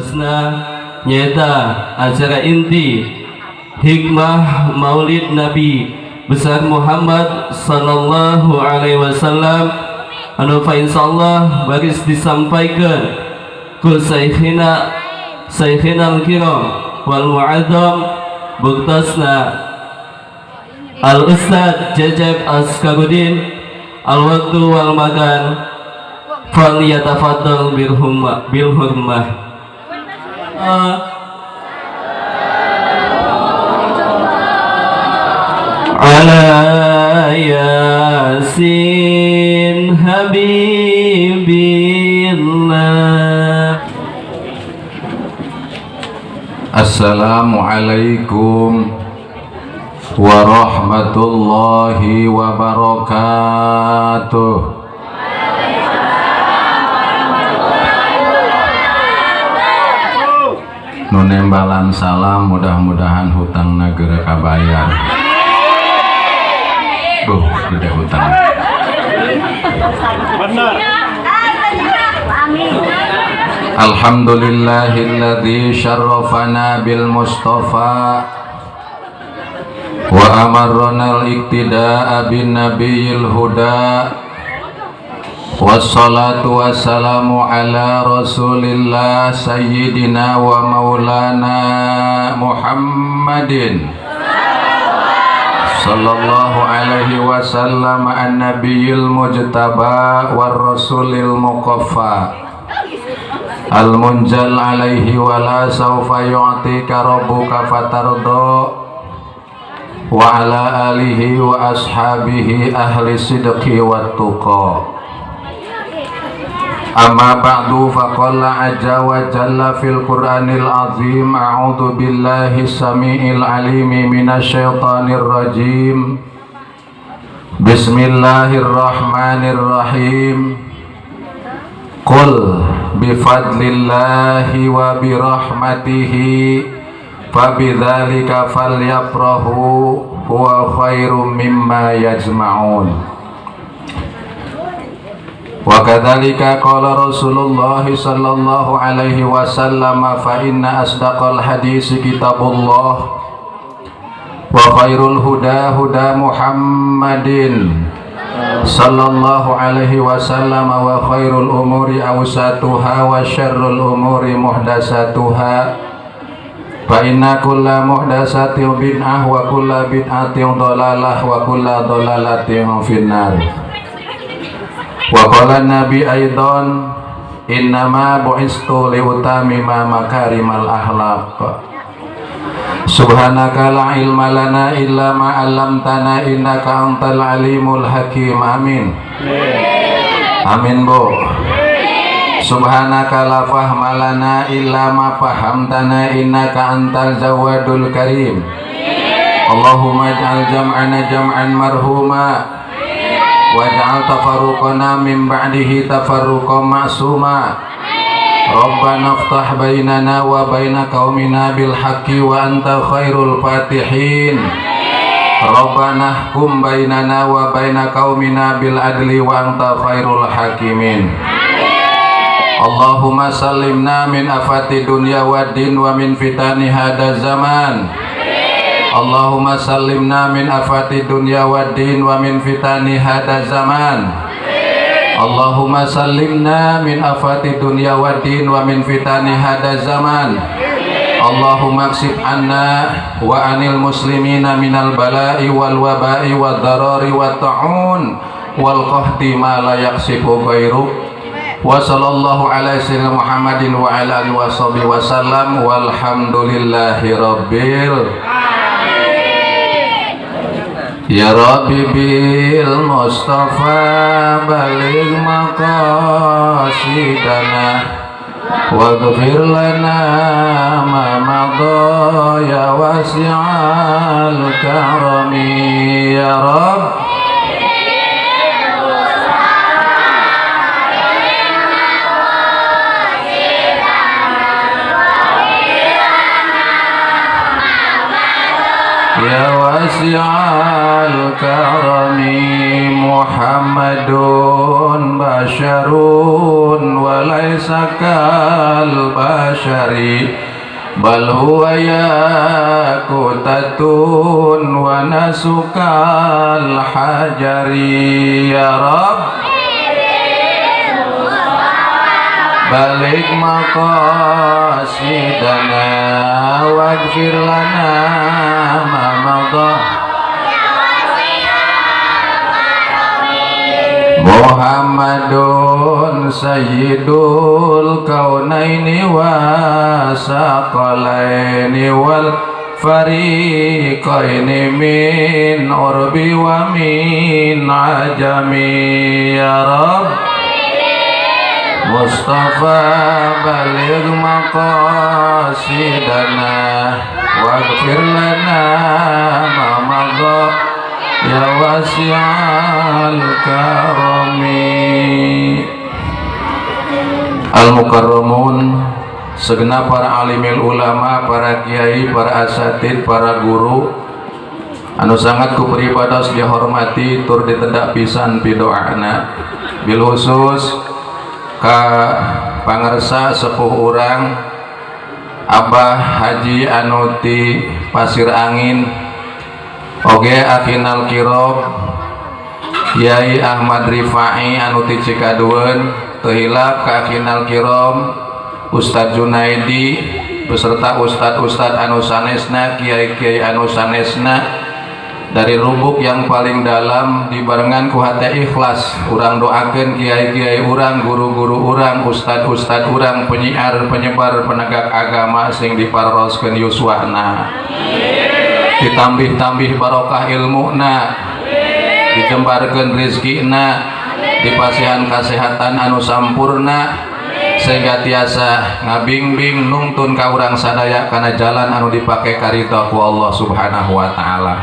Tugasna nyata acara inti hikmah Maulid Nabi besar Muhammad sallallahu alaihi wasallam anu fa insyaallah baris disampaikan ku Syekhina al-kiram wal mu'azzam buktasna Al-Ustaz Jajab Askarudin al-waktu wal makan falyatafaddal bil hurmah. Ala Yasin Habibillah. Assalamualaikum warahmatullahi wabarakatuh. Nunembalan salam, mudah-mudahan hutang nagara kabayar. Gede hutang. Benar. Alhamdulillahilladzi syarrafana bil mustafa wa amarrana al-iktida'a bin nabiyil huda wassalatu wassalamu ala rasulillah sayyidina wa maulana Muhammadin sallallahu alaihi wasallam an-nabiyil mujtaba war rasulil muqaffa al-munjal alaihi wala sawfa yu'tika rabbuka fatardo wa ala alihi wa ashabihi ahli sidqi wa tuqa. Amma ba'du faqala azza wa jalla fil qur'anil azim a'udhu billahi sami'il alimi minasyaitanir rajim. Bismillahirrahmanirrahim. Qul bifadlillahi wa birahmatihi fabidzalika falyafrahu huwa khairum mimma yajma'un. Wa kadzalika qala Rasulullah sallallahu alaihi wasallam fa inna asdaqal hadisi kitabullah wa khairul huda huda Muhammadin sallallahu alaihi wasallam wa khairul umuri awsatuha wa syarrul umuri muhdasatuha fa inna kulla muhdasatin bid'ah wa kulla bid'atin dhalalah wa kulla dhalalatin finnar. Wa qala nabi aidan innama bu'istu liutamima makarimal akhlaq. Subhanaka la ilma lana illa ma 'allamtana innaka antal alimul hakim. Amin. Amin bu. Subhanaka la fahma lana illa ma fahamtana innaka antal jawadul karim. Allahumma ij'al jam'ana jam'an marhuma waj'al tafarruqana min ba'dihi tafarruqan ma'suma. Rabbana iftah bainana wa baina qaumina bil haqqi wa anta khairul fatihin. Rabbana hkum bainana wa baina qaumina bil adli wa anta khairul hakimin. Allahumma sallimna min afati dunya wad din wa min fitani hada zaman. Allahumma sallimna min afati dunya wad din wa min fitani hada zaman. Allahumma sallimna min afati dunya wad din wa min fitani hada zaman. Allahumma ksib anna wa anil muslimina minal bala'i wal waba'i wad darari wat ta'un wal qahti ma la yaksifu ghairuk. Wa sallallahu ala sayyidina Muhammadin wa ala alihi washabihi wasallam walhamdulillahi rabbil ya rabbi bil mustafa baligh maqasidana waghfir lana ma madha ya wasi'al karami ya rabb. Ya wasi'al karami Muhammadun basyarun wa laisa kal basyari bal huwa yaqutatun wa nasukal hajari ya Rabb balik maqasidana waghfir lana ma madha Muhammadun sayyidul kaunaini wa saqalaini wal fariqaini min urbi wa min ajami ya Rabb Mustafa baligh maqasidana waghfir lana ma madha ya wasi'al karami. Al-mukarramun segenap para alimil ulama, para kiai, para asatid, para guru anu sangat kupribados dihormati tur ditedak pisan pidoana bil khusus ka pangarsa sepuh urang Abah Haji anu ti Pasir Angin oge akinal kirob Kiai Ahmad Rifai anu ti Cikadueun teu hilap ka akinal kirob Ustadz Junaidi beserta ustad-ustad anu sanesna kiai-kiai anu sanesna dari lubuk yang paling dalam dibarengan ku hate ikhlas urang doakeun kiai-kiai urang, guru-guru urang, ustad-ustad urang, penyiar, penyebar, penegak agama sing diparoskeun yuswana ditambih-tambih barokah ilmuna dijembarkeun rezekina dipasihan kasehatan anu sampurna sehingga tiasa ngabingbing nungtun ka urang sadaya kana jalan anu dipake karita ku Allah Subhanahu wa taala.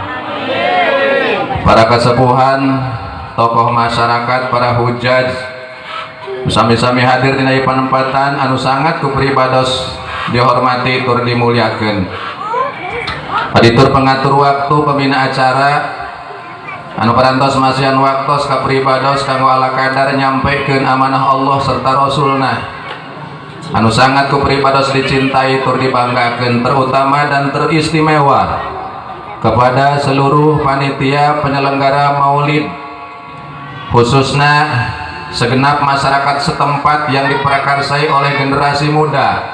Para kesepuhan, tokoh masyarakat, para hujaj sami-sami hadir dina panempatan anu sangat kupribados dihormati tur dimuliakeun. Paditur pengatur waktu pembina acara anu parantos masihan waktos kapribados kanggo ala kadar nyampekeun amanah Allah serta Rasulna anu sangat kupribados dicintai tur dibanggakeun, terutama dan teristimewa kepada seluruh panitia penyelenggara maulid khususnya segenap masyarakat setempat yang diprakarsai oleh generasi muda.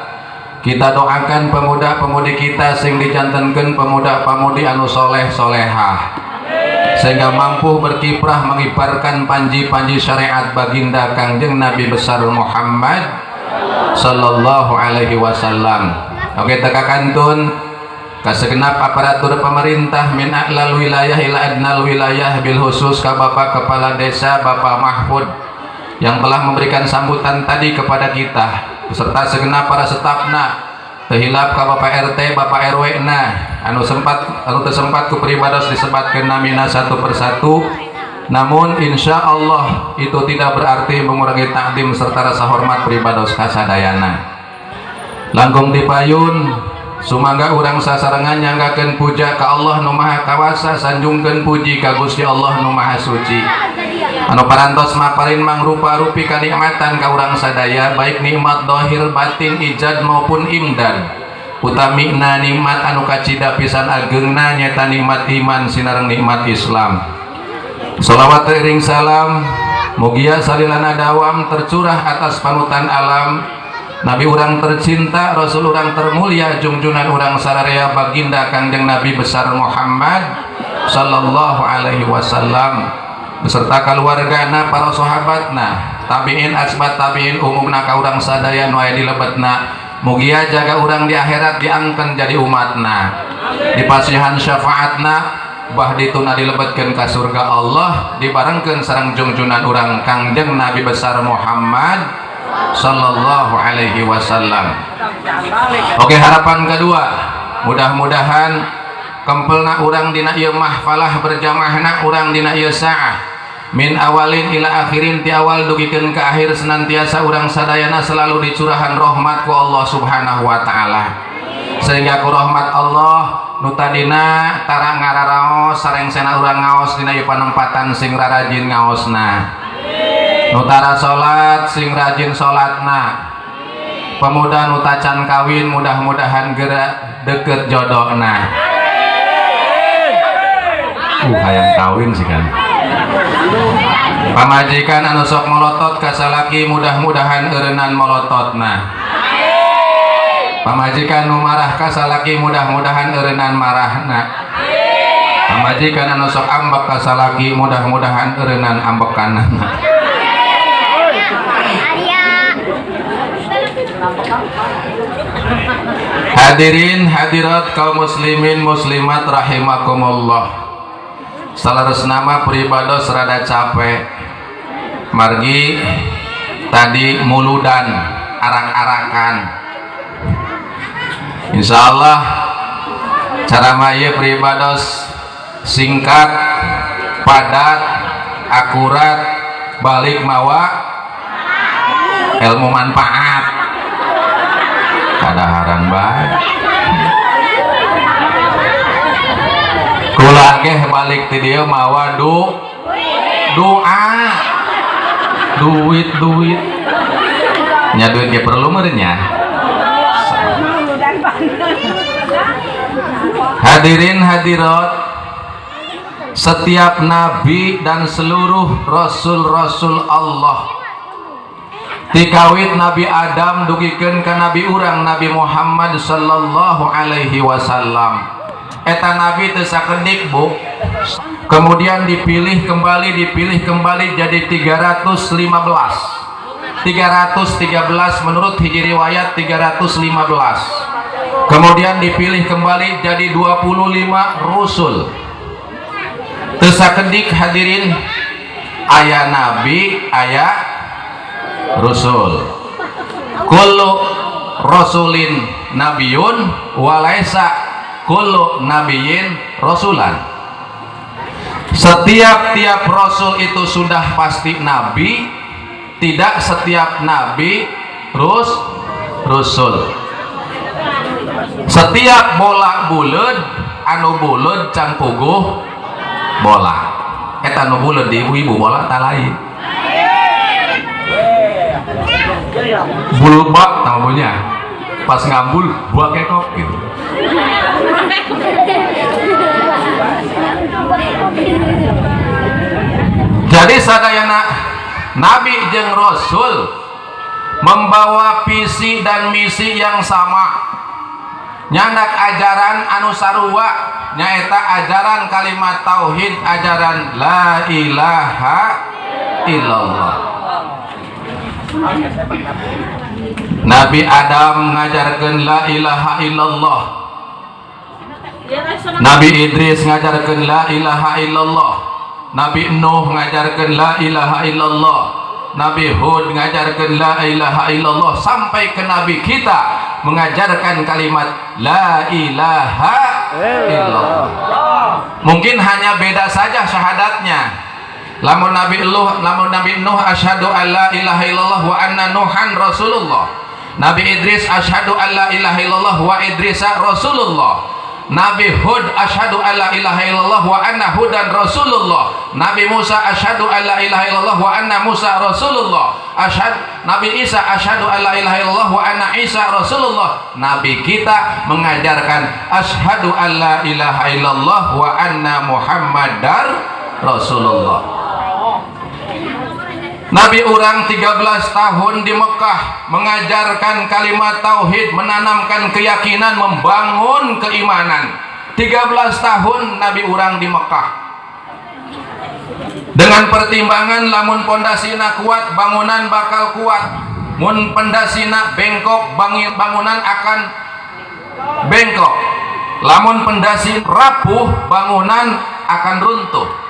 Kita doakan pemuda-pemudi kita sing dijantenkeun pemuda-pemudi anu soleh solehah sehingga mampu berkiprah mengibarkan panji-panji syariat baginda Kangjeng Nabi besar Muhammad sallallahu alaihi wasallam. Oke, tekakantun kasegenap aparatur pemerintah min a'lal wilayah ila adnal wilayah bil khusus ka Bapak Kepala Desa Bapak Mahfud yang telah memberikan sambutan tadi kepada kita beserta segenap para stafna tehilap ka Bapak RT Bapak RW na anu sempat kupribados disebatkeun namina satu persatu, namun insya Allah itu tidak berarti mengurangi takdim serta rasa hormat pribados kasadayana. Langkung dipayun sumangga urang sasarengan nyanggakeun puja ka Allah nu Maha Kawasa, sanjungkeun puji ka Gusti Allah nu Maha Suci anu parantos maparin mangrupa-rupi kanikmatan ka urang sadaya baik nikmat dohir batin ijad maupun imdad. Utamina nikmat anu kacida pisan ageungna nyata nikmat iman sinareng nikmat Islam. Sholawat ring salam mugia salilana dawam tercurah atas panutan alam Nabi urang tercinta, Rasul urang termulia, junjunan urang sararea baginda Kangjeng Nabi besar Muhammad sallallahu alaihi wasallam beserta keluargana, para sahabatna, tabiin, asbat tabiin, umumna ka urang sadaya nu aya di lebetna. Mugia jaga urang di akhirat diangkeun jadi umatna, dipasihan syafaatna, bah dituna dilebetkeun ka surga Allah, dibarengkeun sareng junjunan urang Kangjeng Nabi besar Muhammad sallallahu alaihi wasallam. Oke, harapan kedua, mudah-mudahan kempelna urang dina ieu mahfalah berjamaahna urang dina ieu saah min awalin ila akhirin, ti awal dugikeun ka akhir senantiasa urang sadayana selalu dicurahan rahmat ku Allah Subhanahu wa taala. sehingga ku rahmat Allah nu tadina tara ngararaos sareng sena urang ngaos dina ieu panempatan sing rajin ngaosna, nu tara salat sing rajin salatna, pemuda nu tacan kawin mudah-mudahan geura deukeut jodohna. Hayang kawin sih kan. Pamajikan anu sok molotot ka salaki mudah-mudahan eureunnan molototna. Pamajikan nu marah ka salaki mudah-mudahan eureunnan marahna. Pamajikan anu sok ambek ka salaki mudah-mudahan eureunnan ambekanana. Hadirin hadirat kaum muslimin muslimat rahimakumullah. Salaresna peribados rada capek margi tadi muludan arak-arakan. Insyaallah cara maya peribados singkat padat akurat balik mawa ilmu manfaat kadaharan bae. Kula ge balik ti dieu mawa doa duit nya duit ge perlu meureun nya. Hadirin hadirat, setiap nabi dan seluruh rasul-rasul Allah tikawit Nabi Adam dugikeun ka nabi urang Nabi Muhammad sallallahu alaihi wasallam. Eta nabi teu sakedik bu, kemudian dipilih kembali jadi 313 menurut hiji riwayat 315, kemudian dipilih kembali jadi 25 rusul. Teu sakedik hadirin, aya nabi aya rusul. Kullu rasulin nabiyun walaisa kullu nabiyyin rasulan. Setiap rasul itu sudah pasti nabi, tidak setiap nabi rasul. Setiap bola buleud anu buleud can puguh bola. Eta anu buleud di ibu bola talain. Bulbak namanya. Pas ngambul buah kekok gitu. Jadi sadayana nabi jeung rasul membawa visi dan misi yang sama, nyandak ajaran anu sarua nyaeta ajaran kalimat tauhid, ajaran la ilaha illallah. Nabi Adam ngajarkeun la ilaha illallah, Nabi Idris ngajarkeun la ilaha illallah, Nabi Nuh ngajarkeun la ilaha illallah, Nabi Hud ngajarkeun la ilaha illallah, sampai ke Nabi kita mengajarkan kalimat la ilaha illallah. Mungkin hanya beda saja syahadatnya. Lamun Nabi Nuh asyhadu alla ilaha illallah wa anna Nuhan rasulullah. Nabi Idris asyhadu alla ilaha illallah wa Idrisa rasulullah. Nabi Hud asyhadu alla ilaha illallah wa anna Hudan rasulullah. Nabi Musa asyhadu alla ilaha illallah wa anna Musa rasulullah. Nabi Isa asyhadu alla ilaha illallah wa anna Isa rasulullah. Nabi kita mengajarkan asyhadu alla ilaha illallah wa anna Muhammadar rasulullah. Nabi urang 13 tahun di Mekah mengajarkan kalimat tauhid, menanamkan keyakinan, membangun keimanan. 13 tahun Nabi urang di Mekah. Dengan pertimbangan lamun pondasina kuat, bangunan bakal kuat. Mun pondasina bengkok, bangunan akan bengkok. Lamun pondasi rapuh, bangunan akan runtuh.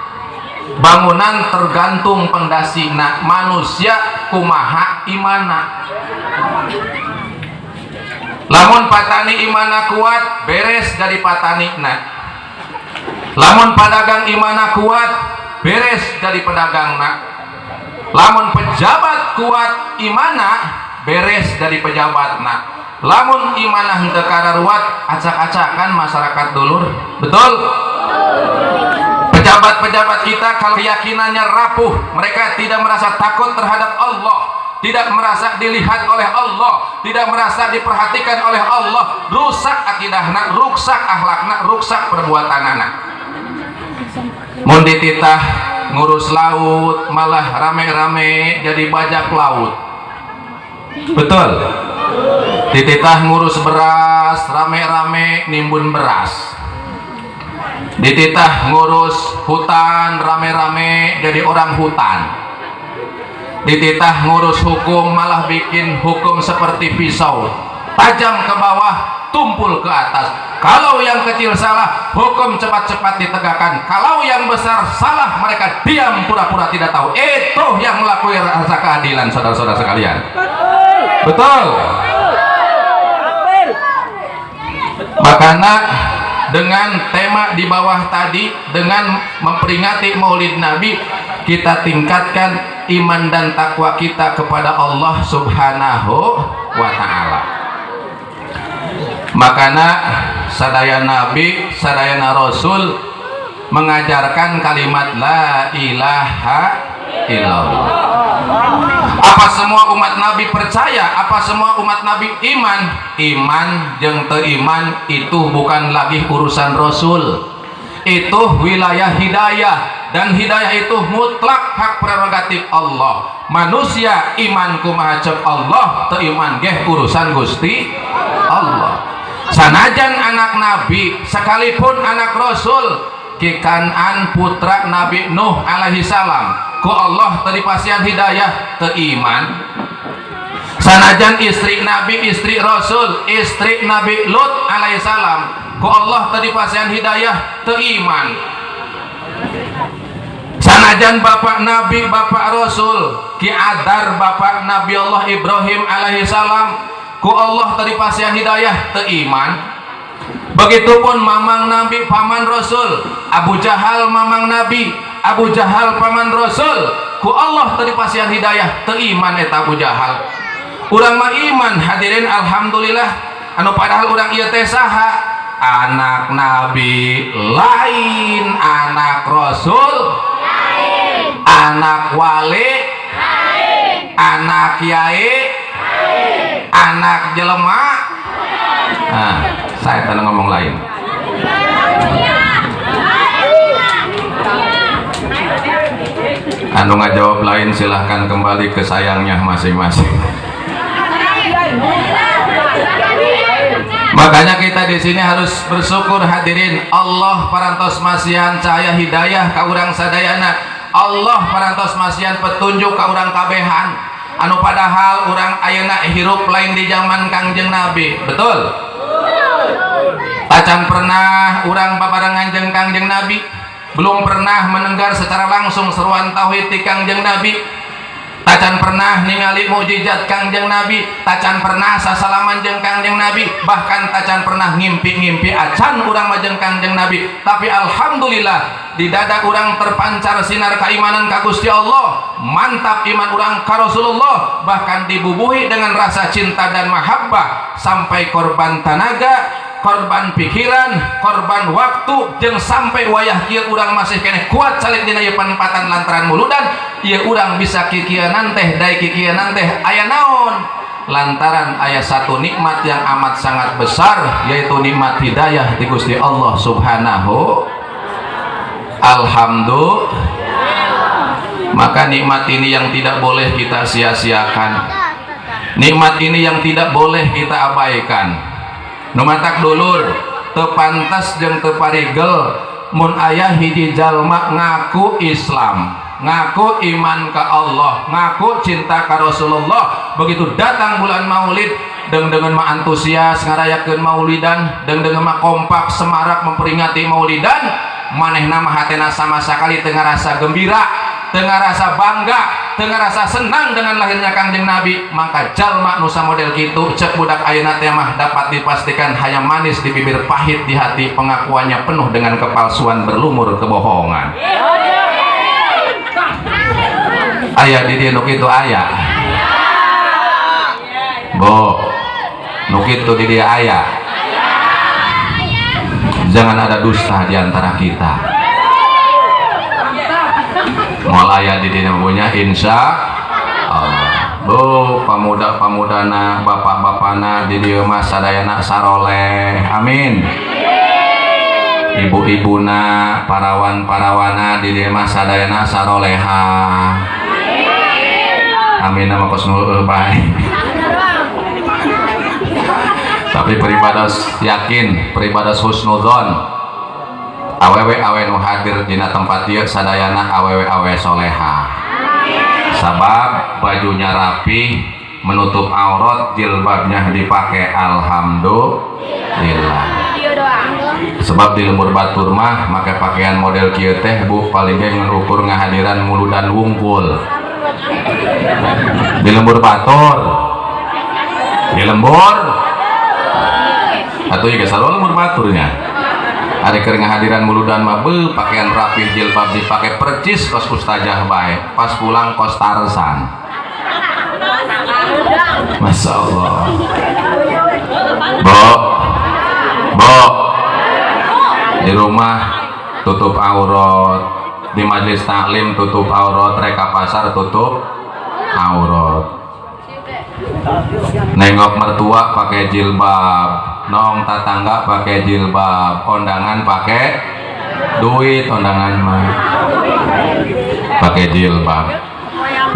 Bangunan tergantung pondasina, manusia kumaha imana. Lamun patani imana kuat, beres dari patanina. Lamun pedagang imana kuat, beres dari pedagangna. Lamun pejabat kuat imana, beres dari pejabatna. lamun imanah henteu kadaruat acak-acakan masyarakat dulur. Betul? Pejabat-pejabat kita kalau keyakinannya rapuh, mereka tidak merasa takut terhadap Allah, tidak merasa dilihat oleh Allah, tidak merasa diperhatikan oleh Allah, rusak akidahna, rusak akhlakna, rusak perbuatanana. Mun dititah ngurus laut malah rame-rame jadi bajak laut. Betul? Dititah ngurus beras rame-rame nimbun beras. Dititah ngurus hutan rame-rame jadi orang hutan. Dititah ngurus hukum malah bikin hukum seperti pisau, tajam ke bawah, tumpul ke atas. Kalau yang kecil salah, hukum cepat-cepat ditegakkan. Kalau yang besar salah, mereka diam pura-pura tidak tahu. Itu yang melakukan rasa keadilan, saudara-saudara sekalian. Betul? Makanya dengan tema di bawah tadi, dengan memperingati Maulid Nabi, kita tingkatkan iman dan takwa kita kepada Allah Subhanahu wa Ta'ala. Makanya sadaya Nabi, sadaya Rasul mengajarkan kalimat la ilaha illallah. Apa semua umat Nabi percaya? Apa semua umat Nabi iman? Iman jeung teu iman itu bukan lagi urusan Rasul. Itu wilayah hidayah, dan hidayah itu mutlak hak prerogatif Allah. Manusia iman kumaha ceuk Allah, teu iman geh urusan Gusti Allah. Sanajan anak Nabi sekalipun anak Rasul, Kan'an putra Nabi Nuh alaihi salam, ku Allah tadi pasian hidayah teu iman. Sanajan istri Nabi, istri Rasul, istri Nabi Lut alaihi salam, ku Allah tadi pasian hidayah teu iman. Sanajan bapak Nabi, bapak Rasul, Ki Adar bapak Nabi Allah Ibrahim alaihi salam, ku Allah tadi pasian hidayah teu iman. Begitupun mamang Nabi, paman Rasul, Abu Jahal mamang Nabi, Abu Jahal paman Rasul, ku Allah tadi pasian hidayah teu iman eta Abu Jahal. Urang mah iman, hadirin alhamdulillah. Anu padahal urang ieu teh saha? Anak Nabi lain, anak Rasul lain, anak wali lain, anak kiai lain, anak jelema. Nah, saya tadi ngomong lain. Anu ngajawab lain silahkan kembali ke sayangnya masing-masing. Makanya kita di sini harus bersyukur hadirin. Allah parantos masihan cahaya hidayah ka urang sadayana. Allah parantos masihan petunjuk ka urang kabehan. Anu padahal urang ayeuna hirup lain di zaman Kangjeng Nabi. Betul? Tacan pernah urang babarengan jeung Kangjeng Nabi, belum pernah mendengar secara langsung seruan tauhid ti Kangjeng Nabi. Tacan pernah ningali mukjizat Kangjeng Nabi, tacan pernah sasalaman jeung Kangjeng Nabi, bahkan tacan pernah ngimpi-ngimpi acan urang mah jeung Kangjeng Nabi. Tapi alhamdulillah di dada urang terpancar sinar keimanan ka Gusti Allah, mantap iman urang ka Rasulullah, bahkan dibubuhi dengan rasa cinta dan mahabbah sampai korban tenaga, korban pikiran, korban waktu, jeung sampai wayah kieu urang masih keneh kuat calik dina ieu panempatan lantaran muludan ieu urang bisa kikieunan teh daek kikieunan teh aya naon? Lantaran aya satu nikmat yang amat sangat besar, yaitu nikmat hidayah di Gusti Allah Subhanahu. Alhamdulillah. Maka nikmat ini yang tidak boleh kita sia-siakan, nikmat ini yang tidak boleh kita abaikan. Numatak dulur teu pantas jeung teu parigel mun aya hiji jalma ngaku Islam, ngaku iman ka Allah, ngaku cinta ka Rasulullah, begitu datang bulan Maulid dengan mah antusias ngarayakeun maulidan, dengan mah kompak semarak memperingati maulidan, manehna mah hatena sama sakali teu ngarasa gembira, teu ngarasa bangga, teu ngarasa senang dengan lahirnya Kangjeng Nabi. Maka jalma nu model kitu cek budak ayeuna teh mah dapat dipastikan hanya manis di bibir, pahit di hati, pengakuannya penuh dengan kepalsuan, berlumur kebohongan. Aya di dieu nu kitu aya. Bo. Nu kitu di dia aya. Jangan ada dusta di antara kita. Moal aya di dina punya insya Allah. Bu pamuda-pamudana, bapak-bapana di dieu mah sadayana saroleh. Amin. Ibu-ibuna, parawan-parawana di dieu mah sadayana saroleha. Amin nama kosnul bae. Tapi peribadas yakin, peribadas husnudzon. Awewe awe nu hadir dina tempat ieu sadayana awewe soleha. Sabab bajunya rapi, menutup aurat, jilbabnya dipakai, alhamdulillah. Sebab di lembur batur mah make pakaian model kieu teh Bu paling ge ngukur ngahadiran muludan wungkul. Di lembur batur. Di lembur atuh juga selalu lembur baturnya. Ari keur ngahadiran muludan mah pakaian rapih, jilbab dipakai, percis kos ustazah bae, pas pulang kos Tarzan. Masya Allah. Bo di rumah tutup aurat, di majelis taklim tutup aurat, reka pasar tutup aurat, nengok mertua pakai jilbab, nong tetangga pakai jilbab, kondangan pakai duit, kondangan mah pakai jilbab.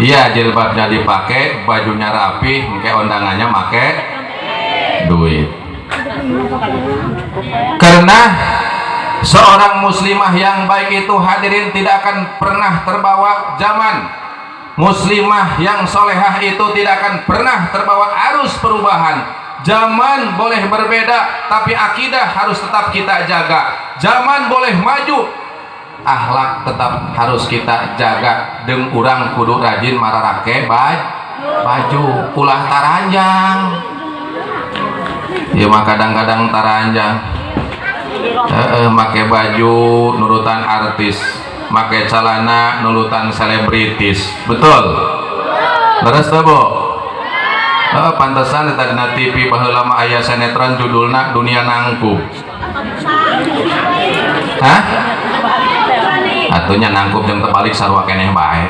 Iya, jilbabnya dipakai, bajunya rapi, kayak undangannya pakai duit. Karena seorang muslimah yang baik itu hadirin tidak akan pernah terbawa zaman. Muslimah yang solehah itu tidak akan pernah terbawa arus perubahan. Zaman boleh berbeda, tapi akidah harus tetap kita jaga. Zaman boleh maju, akhlak tetap harus kita jaga. Jeung urang kudu rajin mararake baju, ulah taranjang. Ya mah kadang-kadang taranjang. Make baju nurutan artis, make celana nurutan selebritis. Betul? Leres teh, Bu? Pantesan tadi na TV baheula mah aya sinetron judulna Dunia Nangkup. Hah? Atunya nangkup jeung terbalik sarua keneh bae.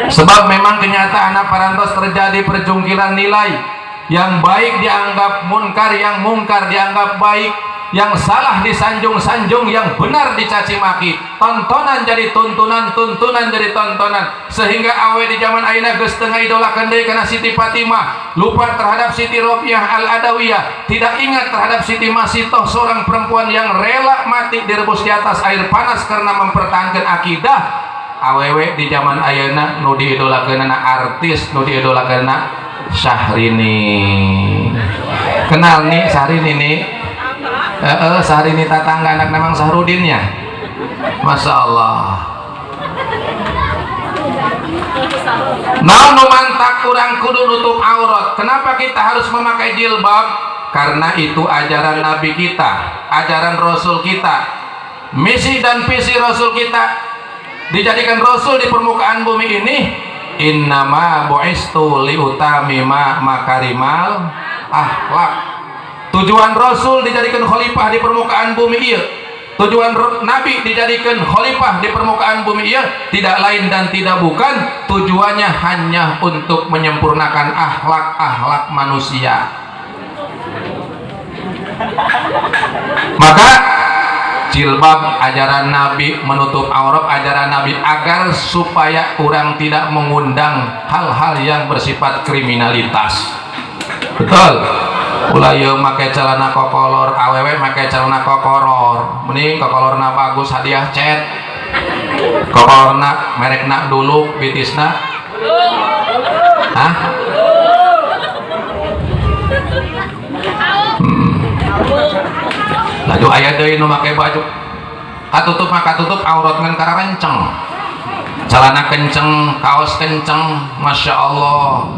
Sebab memang kenyataan parantos terjadi perjungkilan nilai. Yang baik dianggap munkar, yang mungkar dianggap baik, yang salah disanjung-sanjung, yang benar dicaci maki. Tontonan jadi tuntunan, tuntunan jadi tontonan, sehingga awe di zaman ayeuna geus teu ngaidolakeun deui kana Siti Fatimah, lupa terhadap Siti Robiah Al-Adawiyah, tidak ingat terhadap Siti Masitoh, seorang perempuan yang rela mati direbus di atas air panas karena mempertahankan akidah. Awewe di zaman ayeuna nu diidolakeunna artis, nu diidolakeunna Syahrini. Kenal nih Syahrini nih? Syahrini tetangga anak memang Sahrudin ya. Masya Allah. Naon nu mantak urang kudu nutup aurat. Kenapa kita harus memakai jilbab? Karena itu ajaran Nabi kita, ajaran Rasul kita. Misi dan visi Rasul kita dijadikan Rasul di permukaan bumi ini. Innama bu'istu liutamima makarimal akhlak. Tujuan Rasul dijadikan khalifah di permukaan bumi ieu. Tujuan Nabi dijadikan khalifah di permukaan bumi ieu tidak lain dan tidak bukan, tujuannya hanya untuk menyempurnakan akhlak-akhlak manusia. Maka jilbab ajaran Nabi, menutup aurat ajaran Nabi, agar supaya orang tidak mengundang hal-hal yang bersifat kriminalitas. Betul? Ulah yeuh make celana kokolor, awewe make celana kokoror. Mending kokolorna bagus hadiah cet. Kokolorna merekna dulu, bitisna. Hah? Laju aya deui nu make baju katutup mah katutup aurat ngan kararenceng, celana kenceng, kaos kenceng, masya Allah,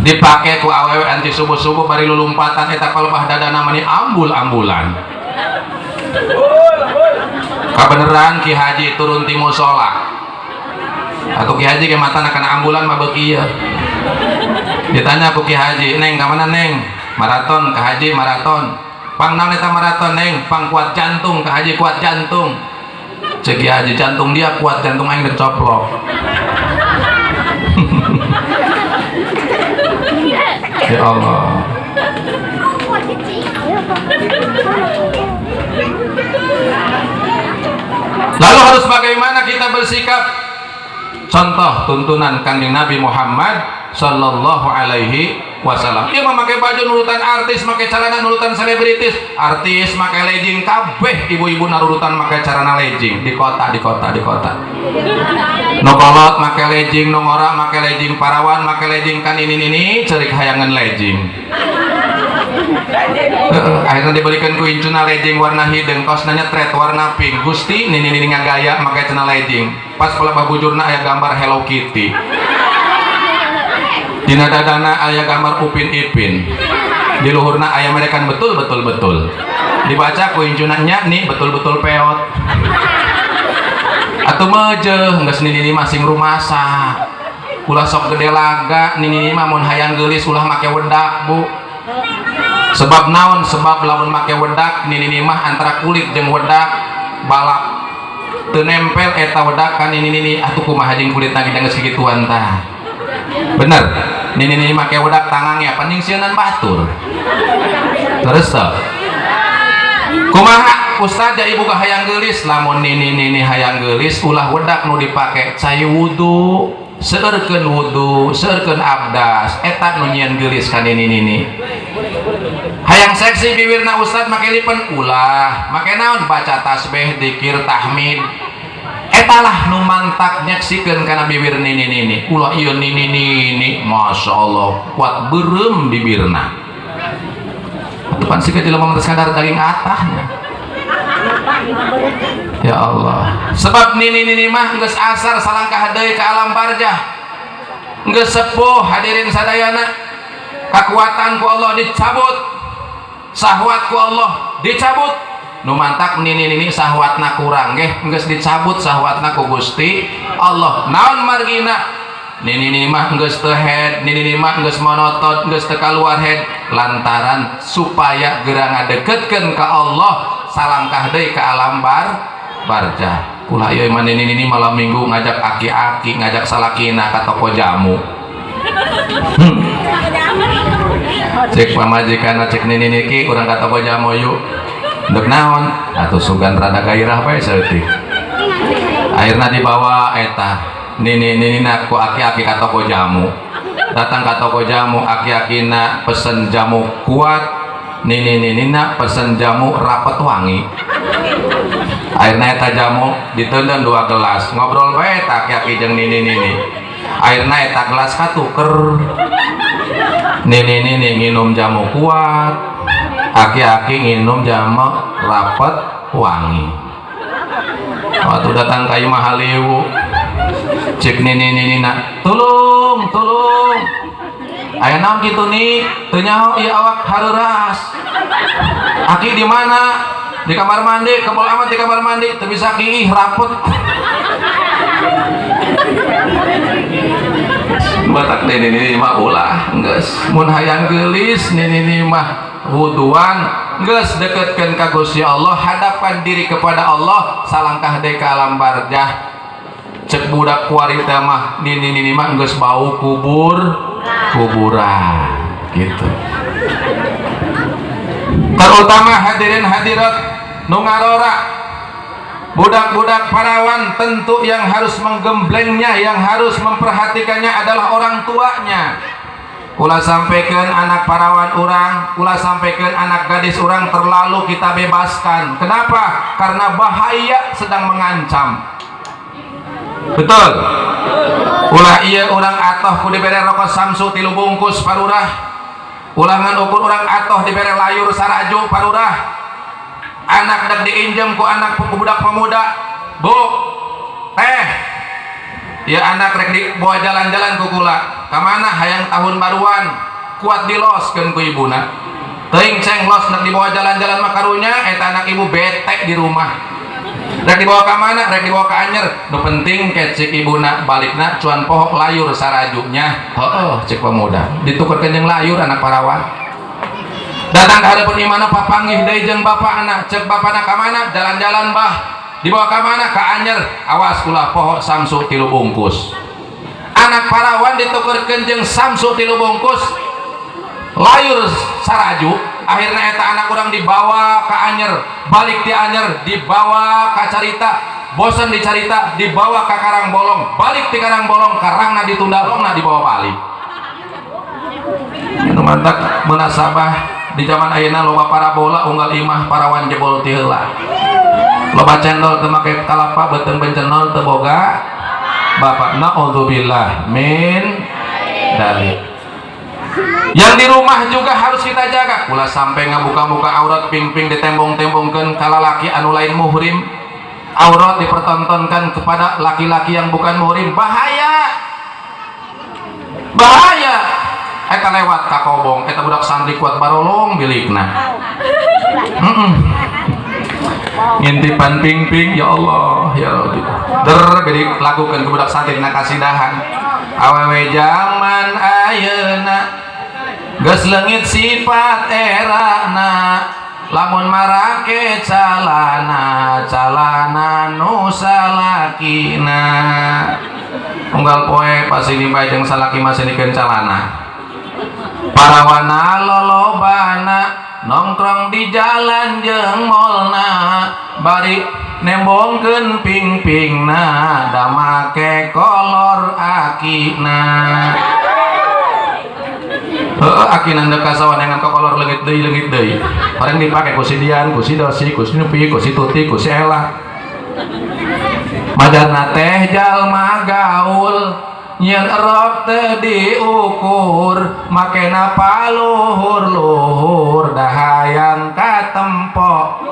dipake ku awewe anti subuh-subuh bari lulumpatan eta kalebah dadana mani ambul-ambulan. Kabeneran Ki Haji turun ti mushola atuh Ki Haji ge matana kana ambulan mah beuki ieu. Ditanya ku Ki Haji, "Neng kemana Neng?" "Maraton." Ke Haji maraton. "Pang naon eta maraton Neng?" "Pang kuat jantung." Ke Haji, "Kuat jantung." Cek Ki Haji, "Jantung dia kuat, jantung aing dicoplok." Ya Allah. Lalu harus bagaimana kita bersikap? Contoh tuntunan Kanjeng Nabi Muhammad sallallahu alaihi wasallam. Dia memakai baju nurutan artis, pakai celana nurutan selebritis. Artis pakai legging, kabeh ibu-ibu narurutan pakai celana legging di kota. Nokolot pakai legging, nongora pakai legging, parawan pakai legging, kan ini cerik hayangan legging. Akhirnya diberikan ku incuna legging warna hidung, kaos nanya thread warna pink. Gusti nini ngagaya pakai celana legging. Pas pula babujurna aya gambar Hello Kitty. Dina dadana aya gambar Upin Ipin. Di luhurna aya merekan betul. Dibaca ku incunanya nih betul peot. Atuh meujeung geus nini masing rumasa. Ulah sok gede laga nini mah mun hayang geulis ulah make wedak, Bu. Sebab naon? Sebab lamun make wedak nini mah antara kulit jeung wedak balap teu nempel eta wedak kan nini atuh kumaha jeung kulitna geus kikituan tah. Bener, nini make wedak tangangnya paning sieunnan batur. Terus kumaha Ustaz ja ibu ka hayang geulis? Lamun nini hayang geulis ulah wedak nu dipake cai wudu, seueurkeun wudu, seueurkeun abdas, eta nu nyieun geulis ka nini. Hayang seksi bibirna Ustaz make lipen ulah, make naon? Baca tasbih, dzikir, tahmid. Etalah nu mantak nyaksikeun kana bibir nini. Ulah ieu nini, masyaallah kuat beureum bibirna. Atuh pan sikeun jelema mah sadar daging atahnya. Ya Allah. Sebab nini mah geus asar salangkah deui ka alam barzah. Geus sepuh hadirin sadayana. Kekuatan ku Allah dicabut. Sahwat ku Allah dicabut. Nu mantak nini sahwatna kurang nggih geus dicabut sahwatna ku Gusti Allah. Naon margina? Nini mah geus teu head, nini mah geus monoton, geus teu kaluar head lantaran supaya geura ngadeketkeun ka Allah salangkah deui ka alam barzah. Ulah ieu mah nini malam minggu ngajak aki-aki, ngajak salakina ka toko jamu. Cek pamajikan cek nini ki urang ka toko jamu yuk. Dek naon? Atuh sugan rada gairah bae seutik. Akhirna dibawa eta nini ku aki-aki ka toko jamu. Datang ka toko jamu, aki-akina pesen jamu kuat, nini pesen jamu rapet wangi. Akhirna eta jamu diteundeun 2 gelas, ngobrol bae ta aki-aki jeung nini. Akhirna eta gelas katuker. Nini nginum jamu kuat, aki-aki nginum jamu rapet wangi. Waktu datang ka imah Haliwu, cek nini tolong aya naon kitu nih? Teu nyaho ieu awak hareuras. Aki di mana? Di kamar mandi. Kebol amat di kamar mandi teu bisa kiih rapet. Batak nini mah ulah geus mun hayang geulis nini mah wuduan geus deketkeun ka Gusti Allah, hadapkan diri kepada Allah salangkah deui ka alam barzah. Cek budak kuarita mah nini mah geus bau kuburan gitu. Terutama hadirin hadirat nu ngarora budak-budak parawan, tentu yang harus menggemblengnya, yang harus memperhatikannya adalah orang tuanya. Ulah sampaikan anak parawan orang, ulah sampaikan anak gadis orang terlalu kita bebaskan. Kenapa? Karena bahaya sedang mengancam. Betul. Ulah iya orang atoh ku dibere rokok Samsu 3 bungkus parurah. Ulangan ukur orang atoh dibere layur saraju parurah. Anak dak diinjem ku anak budak pemuda. Bu, teh, ya anak rek dibawa jalan-jalan ku kula. Kamana hayang tahun baruan kuat diloskeun ku ibuna. Teuing ceng los dak dibawa jalan-jalan mah karunya eta anak ibu bete di rumah. Rek dibawa ke mana? Rek dibawa ke anyer. Nu penting kecik ibuna balikna cuan pohok layur sarajunya. Cek pemuda. Ditukerkeun jeung layur anak parawan. Datang ke hadapan imana papanggih deui jeung bapakna. Cek bapakna ka mana? Jalan-jalan bah. Dibawa ke mana? Ka anyer. Awas ulah pohok samsu 3 bungkus. Anak parawan ditukerkeun jeung samsu 3 bungkus. Layur saraju. Akhirnya eta anak orang dibawa ke anyer, balik di anyer, dibawa ke carita, bosan di carita, dibawa ke karang bolong, balik di karang bolong, karangna ditunda, longna dibawa balik. Itu mantap munasabah di zaman ayeuna loba parabola unggal imah parawan jebol ti heula. Loba cendol teu make kalapa beuteung bencenol teu boga bapak. Naudzubillah min dzalik. Yang di rumah juga harus kita jaga. Ulah sampai ngabuka-buka aurat ping-ping ditembong-tembongkeun ka lalaki anu lain muhrim. Aurat dipertontonkan kepada laki-laki yang bukan muhrim. Bahaya. Bahaya. Eta lewat ka kobong, eta budak santri kuat barolong bilikna. Ngintipan ping-ping, ya Allah, ya Rabbi. Bilik lakukeun ke budak santri na kasidahan. Awewe zaman ayeuna geus leungit sifat erana, lamun marake calana nu salakina. Unggal poe pasti dibae jeung salaki masinikeun calana. Parawana lolobana nongkrong di jalan jeung molna, bari nembongkeun ping-pingna da make kolor akina. Akinan dek kasawan dengan kolor leungit deui. Bareng dipake ku si Dian, ku si Dosi, ku si Nupi, ku si Tuti, ku si Ela. Madarna teh jalma gaul, nyeun rok teu diukur, makena paluhur-luhur dahayang katempo.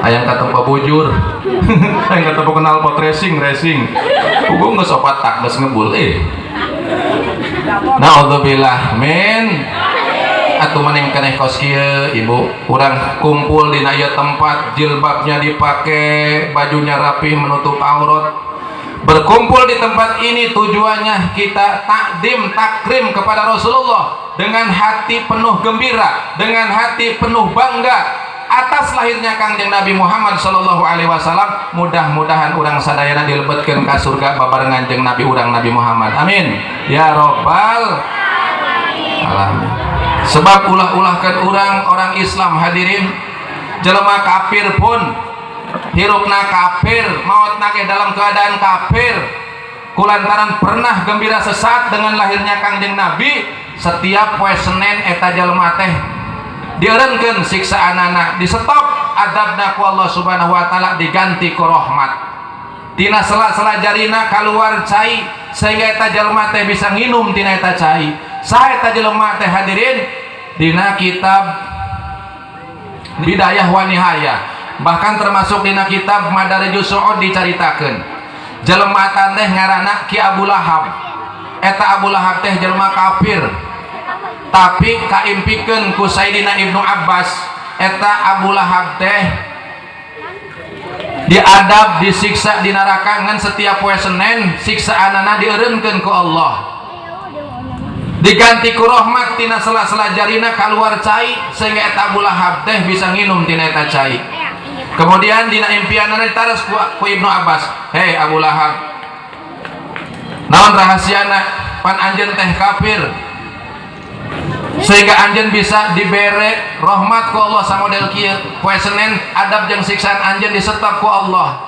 Hayang katempo bujur. Hayang katempo kenal pot racing. Ugung geus opat tak geus ngebul Naudzubillah min. Atuh maning keneh kos kieu ibu, urang kumpul dina ieu tempat, jilbabnya dipake, bajunya rapih menutup aurat. Berkumpul di tempat ini tujuannya kita takdim takrim kepada Rasulullah dengan hati penuh gembira, dengan hati penuh bangga atas lahirnya Kangjeng Nabi Muhammad sallallahu alaihi wasallam. Mudah-mudahan urang sadayana dilebetkeun ka surga babarengan jeung Nabi urang Nabi Muhammad. Amin ya rabbal alamin. Sebab ulah-ulahkeun urang orang Islam hadirin, jelema kafir pun hirupna kafir, mautna ge dalam keadaan kafir, kulantaran pernah gembira sesat dengan lahirnya Kangjeng Nabi. Setiap poe Senin eta jelema teh dieureunkeun siksaanana, di stop adabna ku Allah Subhanahu wa taala, diganti ku rahmat. Tina sela-sela jarina kaluar cai sehingga eta jelema teh bisa nginum tina eta cai. Saha eta jelema teh hadirin? Dina kitab Bidayah wa Nihayah, bahkan termasuk dina kitab Madarijus Su'ud dicaritakeun jelema teh ngaranna Ki Abu Lahab. Eta Abu Lahab teh jelema kafir, tapi kaimpikeun ku Sayyidina Ibnu Abbas, eta Abu Lahab teh diadab, disiksa di neraka ngan setiap poe Senin siksaanana dieureunkeun ku Allah, diganti ku rahmat tina sela-sela jarina kaluar cai sehingga eta Abu Lahab teh bisa nginum tina eta cai. Kemudian dina impianana ditares ku Ibnu Abbas, hei Abu Lahab, naon rahasiana pan anjeun teh kafir sehingga anjeun bisa dibere rahmat ku Allah samodel kieu? Poe Senin adab jeung siksaan anjeun disetop ku Allah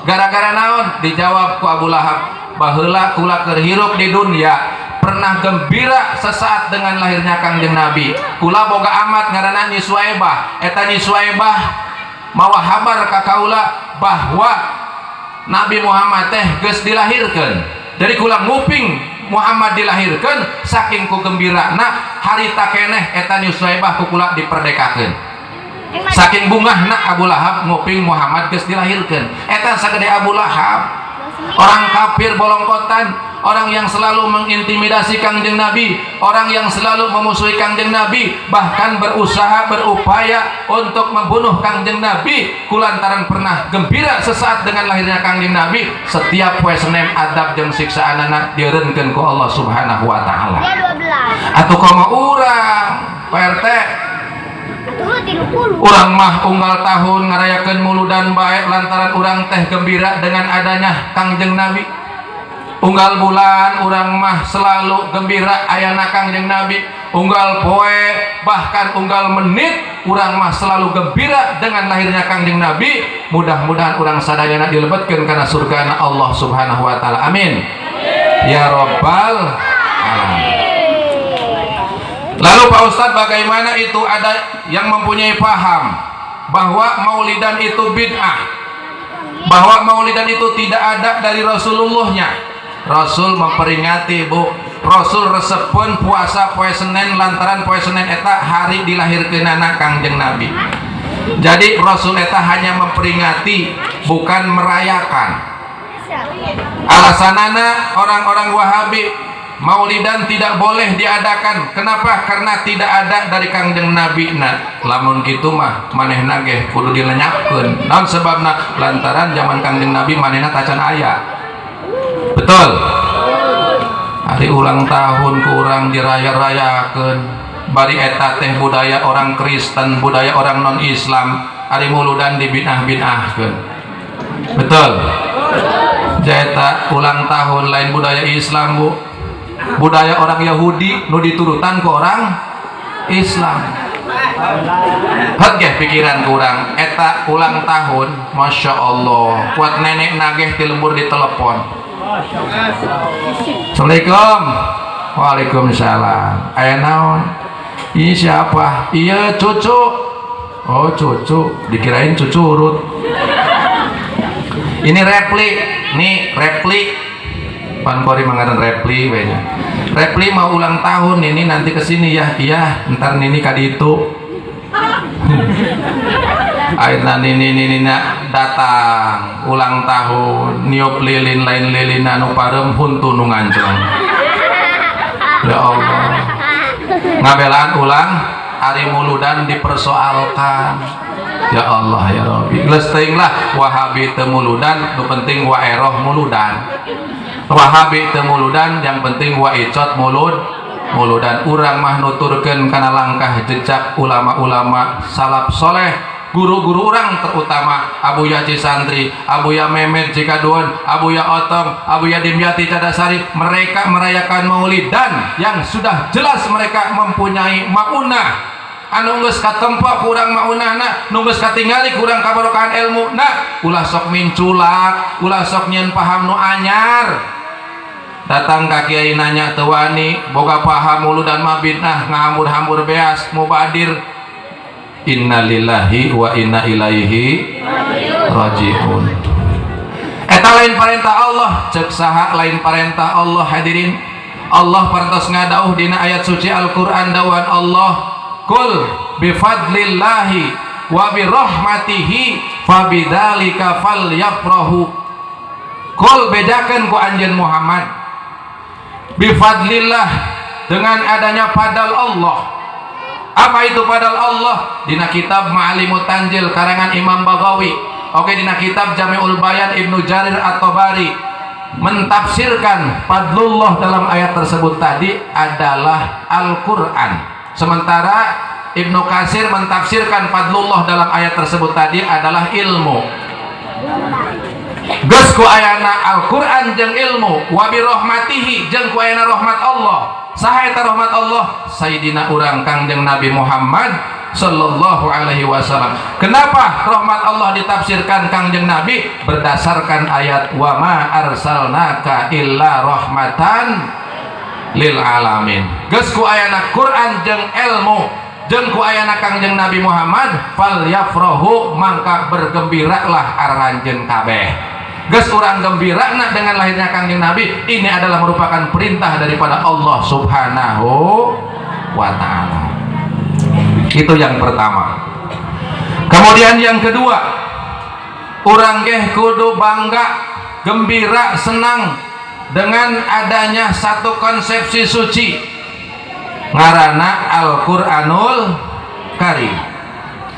gara-gara naon? Dijawab ku Abu Lahab, baheula kula keur hirup di dunia pernah gembira sesaat dengan lahirnya Kangjeng Nabi. Kula boga amat ngaranna Nyi Suwaibah. Eta Nyi Suwaibah mawa habar ka kaula bahwa Nabi Muhammad teh geus dilahirkeun. Jadi kula nguping Muhammad dilahirkan, saking ku gembirana harita keneh eta Nyi Suwaibah ku kula diperdekakeun. Saking bungahna Abu Lahab nguping Muhammad geus dilahirkeun. Eta sagede Abu Lahab, orang kafir bolongkotan, orang yang selalu mengintimidasi Kangjeng Nabi, orang yang selalu memusuhi Kangjeng Nabi, bahkan berusaha berupaya untuk membunuh Kangjeng Nabi kulantaran pernah gembira sesaat dengan lahirnya Kangjeng Nabi. Setiap poe Senin adab jeung siksaan anak dieureunkeun ku Allah Subhanahu wa taala. Atuh komo urang Pak RT, urang mah unggal tahun ngarayakeun muludan bae lantaran urang teh gembira dengan adanya Kangjeng Nabi. Unggal bulan urang mah selalu gembira ayana Kangjeng Nabi. Unggal poe bahkan unggal menit urang mah selalu gembira dengan lahirnya Kangjeng Nabi. Mudah-mudahan urang sadayana dilebetkeun kana surgana Allah Subhanahu wa taala. Amin. Ya Rabbal alamin. Lalu Pak Ustadz, bagaimana itu ada yang mempunyai paham bahwa maulidan itu bid'ah, bahwa maulidan itu tidak ada dari Rasulullahnya? Rasul memperingati, Bu, Rasul resepun puasa poe Senin lantaran poe Senin eta hari dilahirkeunana Kangjeng Nabi. Jadi Rasul eta hanya memperingati, bukan merayakan. Alasanana orang-orang Wahabi maulidan tidak boleh diadakan. Kenapa? Karena tidak ada dari Kangjeng Nabi. Nah, lamun kitu mah manehna ge kudu dilenyapkeun. Naon sebabna? Lantaran zaman Kangjeng Nabi manehna tacan aya. Betul. Hari ulang tahun ku urang diraya-rayakeun. Bari eta teh budaya orang Kristen, budaya orang non-Islam. Hari muludan dibinah-binahkeun. Betul. Jaeta ulang tahun lain budaya Islam, Bu. Budaya orang Yahudi nu diturutan ke orang Islam. Hege pikiran kurang eta ulang tahun, Masya Allah, kuat nenek nageh di lembur di telepon. Assalamualaikum. Waalaikumsalam. Aya naon? Ini siapa? Iya cucu. Oh cucu, dikirain cucu urut. Ini replik, nih replik. Pankori mengaran repli banyak. Repli mau ulang tahun ini nanti kesini ya. Iya, ntar nini kadi itu. Akhirnya nini datang ulang tahun, niup lilin lain lilin anu parem huntu nu ngancung. Ya Allah. Ngabelaan ulang hari muludan dipersoalkan. Ya Allah ya Rabbi. Lesteng lah Wahabi teu muludan, nu penting waeroh muludan. Wahabi teu muludan, yang penting wa icot muludan. Urang mah nuturkeun kana langkah jejak ulama-ulama salaf soleh, guru-guru urang terutama Abuya Cisantri, Abuya Memet Cikadun, Abuya Otong, Abuya Dimyati Cadasari. Mereka merayakan maulidan yang sudah jelas mereka mempunyai maunah. Anu geus katempo kurang maunahna, nu geus katingali kurang kabarokahan ilmu. Nah, ulah sok minculak, ulah sok nyeun paham nu anyar. Datang ka kiai nanya teu wani, boga paham muludan mah bid'ah, ngahambur-hambur beas, mubadir. Innalillahi wa inna ilaihi rajiun. Eta lain perintah Allah, cek saha lain perintah Allah hadirin. Allah parantos ngadauh dina ayat suci Al-Qur'an dawan Allah, "Qul bi fadlillahi wa bi rahmatihi fabidzalika falyafrahu." Qul bedakeun ku anjeun Muhammad, bifadlillah, dengan adanya padal Allah. Apa itu padal Allah? Dina kitab Ma'alimut Tanjil karangan Imam Baghawi. Oke, dina kitab Jami'ul Bayan Ibnu Jarir At-Tabari mentafsirkan fadlullah dalam ayat tersebut tadi adalah Al-Quran. Sementara Ibnu Katsir mentafsirkan fadlullah dalam ayat tersebut tadi adalah ilmu. Geus ku ayana Al-Qur'an jeung ilmu, wa bi rahmatihi jeung ku ayana rahmat Allah. Saha eta rahmat Allah? Sayyidina urang Kangjeng Nabi Muhammad sallallahu alaihi wasallam. Kenapa rahmat Allah ditafsirkan Kangjeng Nabi? Berdasarkan ayat wa ma arsalnaka illa rahmatan lil alamin. Geus ku ayana Qur'an jeung ilmu jeung ku ayana Kangjeng Nabi Muhammad, fal yafrahu, mangka bergembiralah aranjeun kabeh. Geus urang gembira dengan lahirnya Kangjeng Nabi. Ini adalah merupakan perintah daripada Allah Subhanahu wa ta'ala. Itu yang pertama. Kemudian yang kedua, urang geh kudu bangga, gembira, senang dengan adanya satu konsepsi suci ngarana Al-Quranul Karim,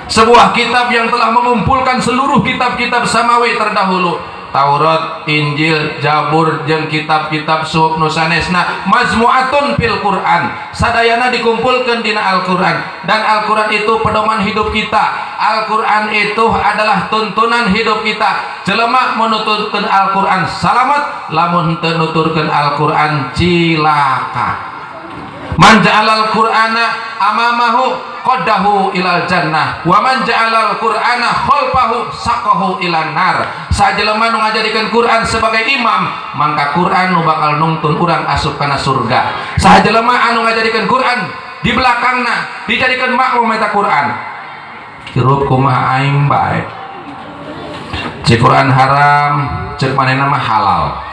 sebuah kitab yang telah mengumpulkan seluruh kitab-kitab samawi terdahulu, Taurat, Injil, Jabur, jeung kitab-kitab suhuf nusanesna majmu'atun fil Quran, sadayana dikumpulkan dina Al-Quran. Dan Al-Quran itu pedoman hidup kita, Al-Quran itu adalah tuntunan hidup kita. Jelema menuturkeun Al-Quran salamet, lamun teu nuturkeun Al-Quran cilaka. Man ja'alal Qur'ana amamahu qaddahu ilal jannah wa man ja'alal Qur'ana khalfahu saqahu ilan nar. Sajelema nu ngajadikeun Quran sebagai imam, mangka Quran nu bakal nungtun urang asup kana surga. Sajelema anu ngajadikeun Quran di belakangna dijadikeun makmum eta Quran, hirup kumaha aing bae. Cek Quran haram, cek manehna mah halal.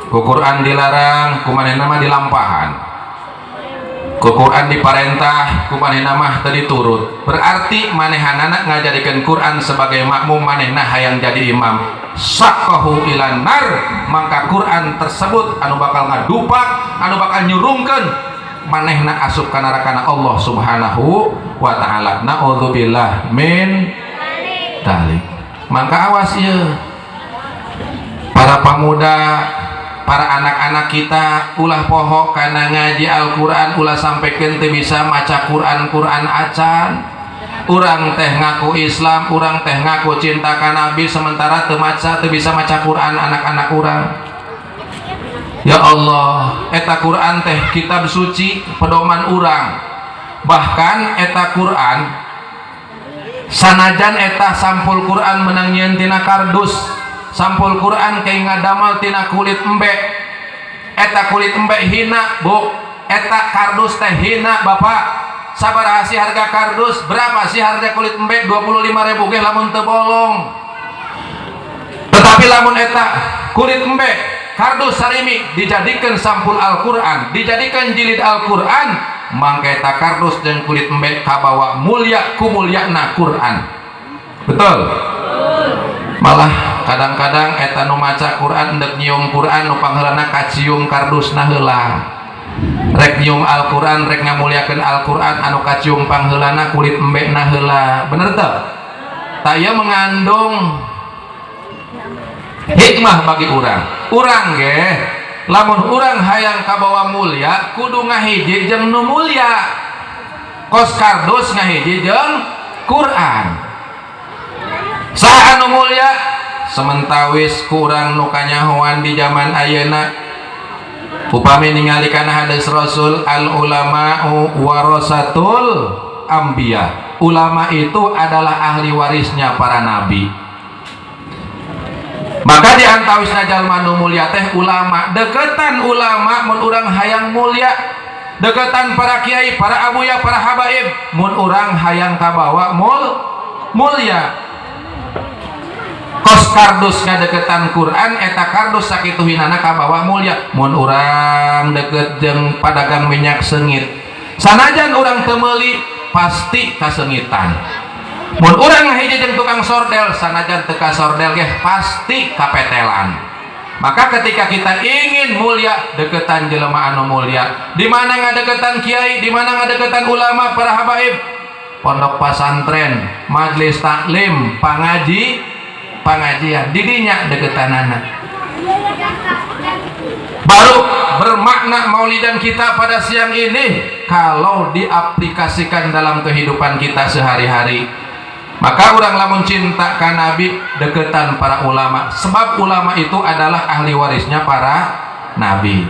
Ku Quran dilarang, ku manehna mah dilampahan. Ku Quran diparentah, ku manehna mah teu diturut. Berarti manehanana ngajadikeun Quran sebagai makmum, manehna hayang jadi imam. Saqahu ilan nar, mangka Quran tersebut anu bakal ngadupak, anu bakal nyurungkeun manehna asup ka nerakana Allah Subhanahu wa taala. Naudzubillah min dzalik. Mangka awas ieu para pemuda, para anak-anak kita, ulah poho karena ngaji Al-Quran, ulah sampaikan teu bisa maca Quran acan. Urang teh ngaku Islam, urang teh ngaku cinta ka Nabi, sementara teu bisa maca Quran anak-anak urang. Ya Allah, eta Quran teh kitab suci pedoman urang. Bahkan eta Quran sanajan eta sampul Quran menang nyieun tina kardus, sampul Quran kayak ngadamel tina kulit embe, eta kulit embe hina bu, eta kardus teh hina bapak. Sabaraha sih harga kardus, berapa sih harga kulit embe? 25.000 ge lamun teu bolong. Tetapi lamun eta kulit embe kardus sarimi dijadikan sampul Al-Quran, dijadikan jilid Al-Quran, mangka eta kardus jeung kulit embe kabawa mulia ku mulyana Quran. Betul? Malah kadang-kadang eta nu maca Quran endek nyium Quran, nu pangheulana kacium kardusna heula. Rek nyium Al-Quran, rek ngamuliakeun Al-Quran, anu kacium pangheulana kulit embena heula. Bener teu? Taya mengandung hikmah bagi urang. Urang ge lamun urang hayang kabawa mulia, kudu ngahiji jeung nu mulia. Kos kardus ngahiji jeung Quran. Saha anu mulia? Sementawis kurang nu kanyahoan di zaman ayeuna, upami ningali kana hadis Rasul, al ulama'u warasatul anbiya. Ulama itu adalah ahli warisnya para nabi. Maka di antawisna jalma nu mulia teh ulama. Deketan ulama mun urang hayang mulia, deketan para kiai, para abuya, para habaib mun urang hayang kabawa mulia. Kos kardus ngadeketan Quran, eta kardus sakitu hinana kabawa mulia. Mun urang deket jeung padagang minyak sengit, sanajan urang teu meuli pasti kasengitan. Mun urang hiji jeung tukang sordel, sanajan teu ka sordel ge pasti kapetelan. Maka ketika kita ingin mulia, deketan jelema anu mulia. Di mana ngadeketan kiai, di mana ngadeketan ulama, para habaib, pondok pesantren, majelis taklim, pengajian didinya deketanana. Baru bermakna maulidan kita pada siang ini kalau diaplikasikan dalam kehidupan kita sehari-hari. Maka orang lamun cinta ka Nabi, deketan para ulama, sebab ulama itu adalah ahli warisnya para nabi.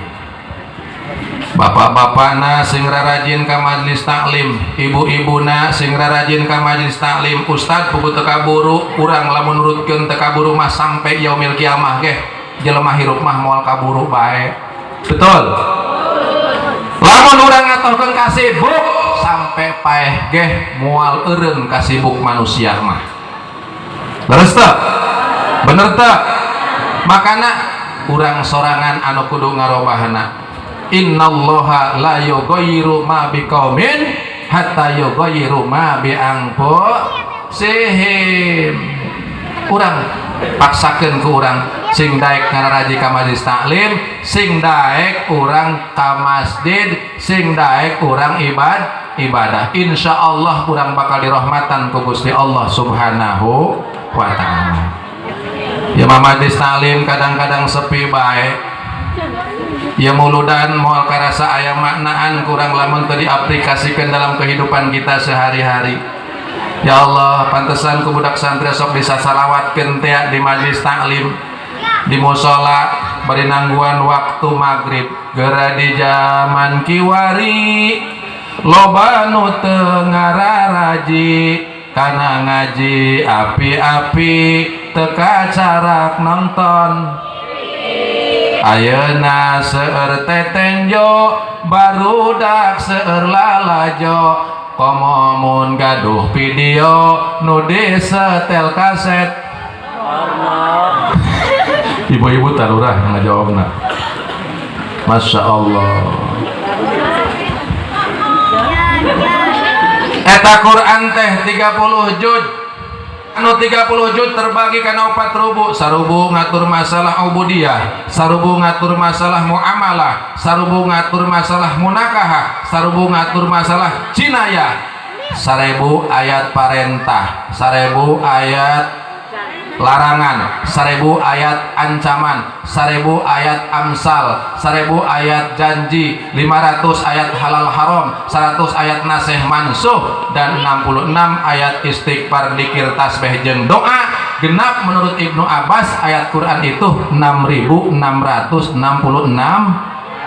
Bapak-bapakna sing rajin ka majelis taklim, ibu-ibuna sing rajin ka majelis taklim, ustad pugu teu kaburu, urang lamun nurutkeun teu kaburu mah sampai yaumil kiamah ge jelema hirup mah moal kaburu bae. Betul? Lamun urang ngatohkeun ka sibuk sampai paeh ge moal eureun ka sibuk manusia mah. Leres teu? Bener teu? Makana urang sorangan anu kudu ngarobahna. Innallaha la yughayyiru ma biqaumin hatta yughayyiru ma bi anfusihim. Urang paksakeun ku urang sing daek ngararaji ka majelis taklim, sing daek urang ka masjid, sing daek urang ibadah. Insya Allah urang bakal dirahmatan ku Gusti Allah Subhanahu wa ta'ala. Ya majelis taklim kadang-kadang sepi bae, ya muludan moal karasa aya maknaan kurang lamun teu diaplikasikeun dalam kehidupan kita sehari-hari. Ya Allah, pantesan ku budak santri sok bisa salawatkeun teh di majelis taklim, di musola bari nangguan waktu maghrib. Geura di zaman kiwari loba nu teu ngararaji, kana ngaji api-api teka carak nonton. Ayeuna seueur tetenjo barudak seueur lalajo, komomun gaduh video nu disetel kaset. Ibu-ibu tarurah ngajawabna. Masya Allah. Eta Quran teh 30 juz. Anu 30 juz terbagi kana 4 rubu. Sarubu ngatur masalah ubudiyah, sarubu ngatur masalah muamalah, sarubu ngatur masalah munakahah, sarubu ngatur masalah jinayah. 1000 ayat parentah, 1000 ayat larangan, 1000 ayat ancaman, 1000 ayat amsal, 1000 ayat janji, 500 ayat halal haram, 100 ayat nasih mansuh, dan 66 ayat istighfar, dzikir, tasbih jeung doa. Genap menurut Ibnu Abbas ayat Quran itu 6666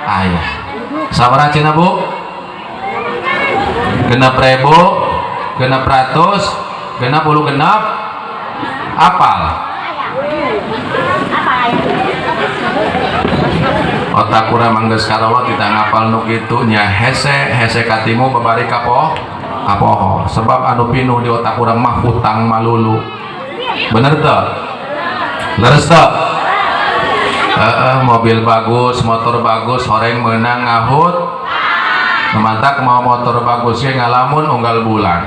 ayat. Sabaraha cenah Bu? Genap ribu, genap ratus, genap puluh genap apal. Otak kurang manggeus karawat kita ngapal nu kitu nya hese katimu babari kapoho sebab anu pinuh di otak kurang mah hutang malulu. Bener teu? Leres teu? Mobil bagus, motor bagus, horeng meunang ngahut. Mantak mau motor bagus ge ngalamun unggal bulan.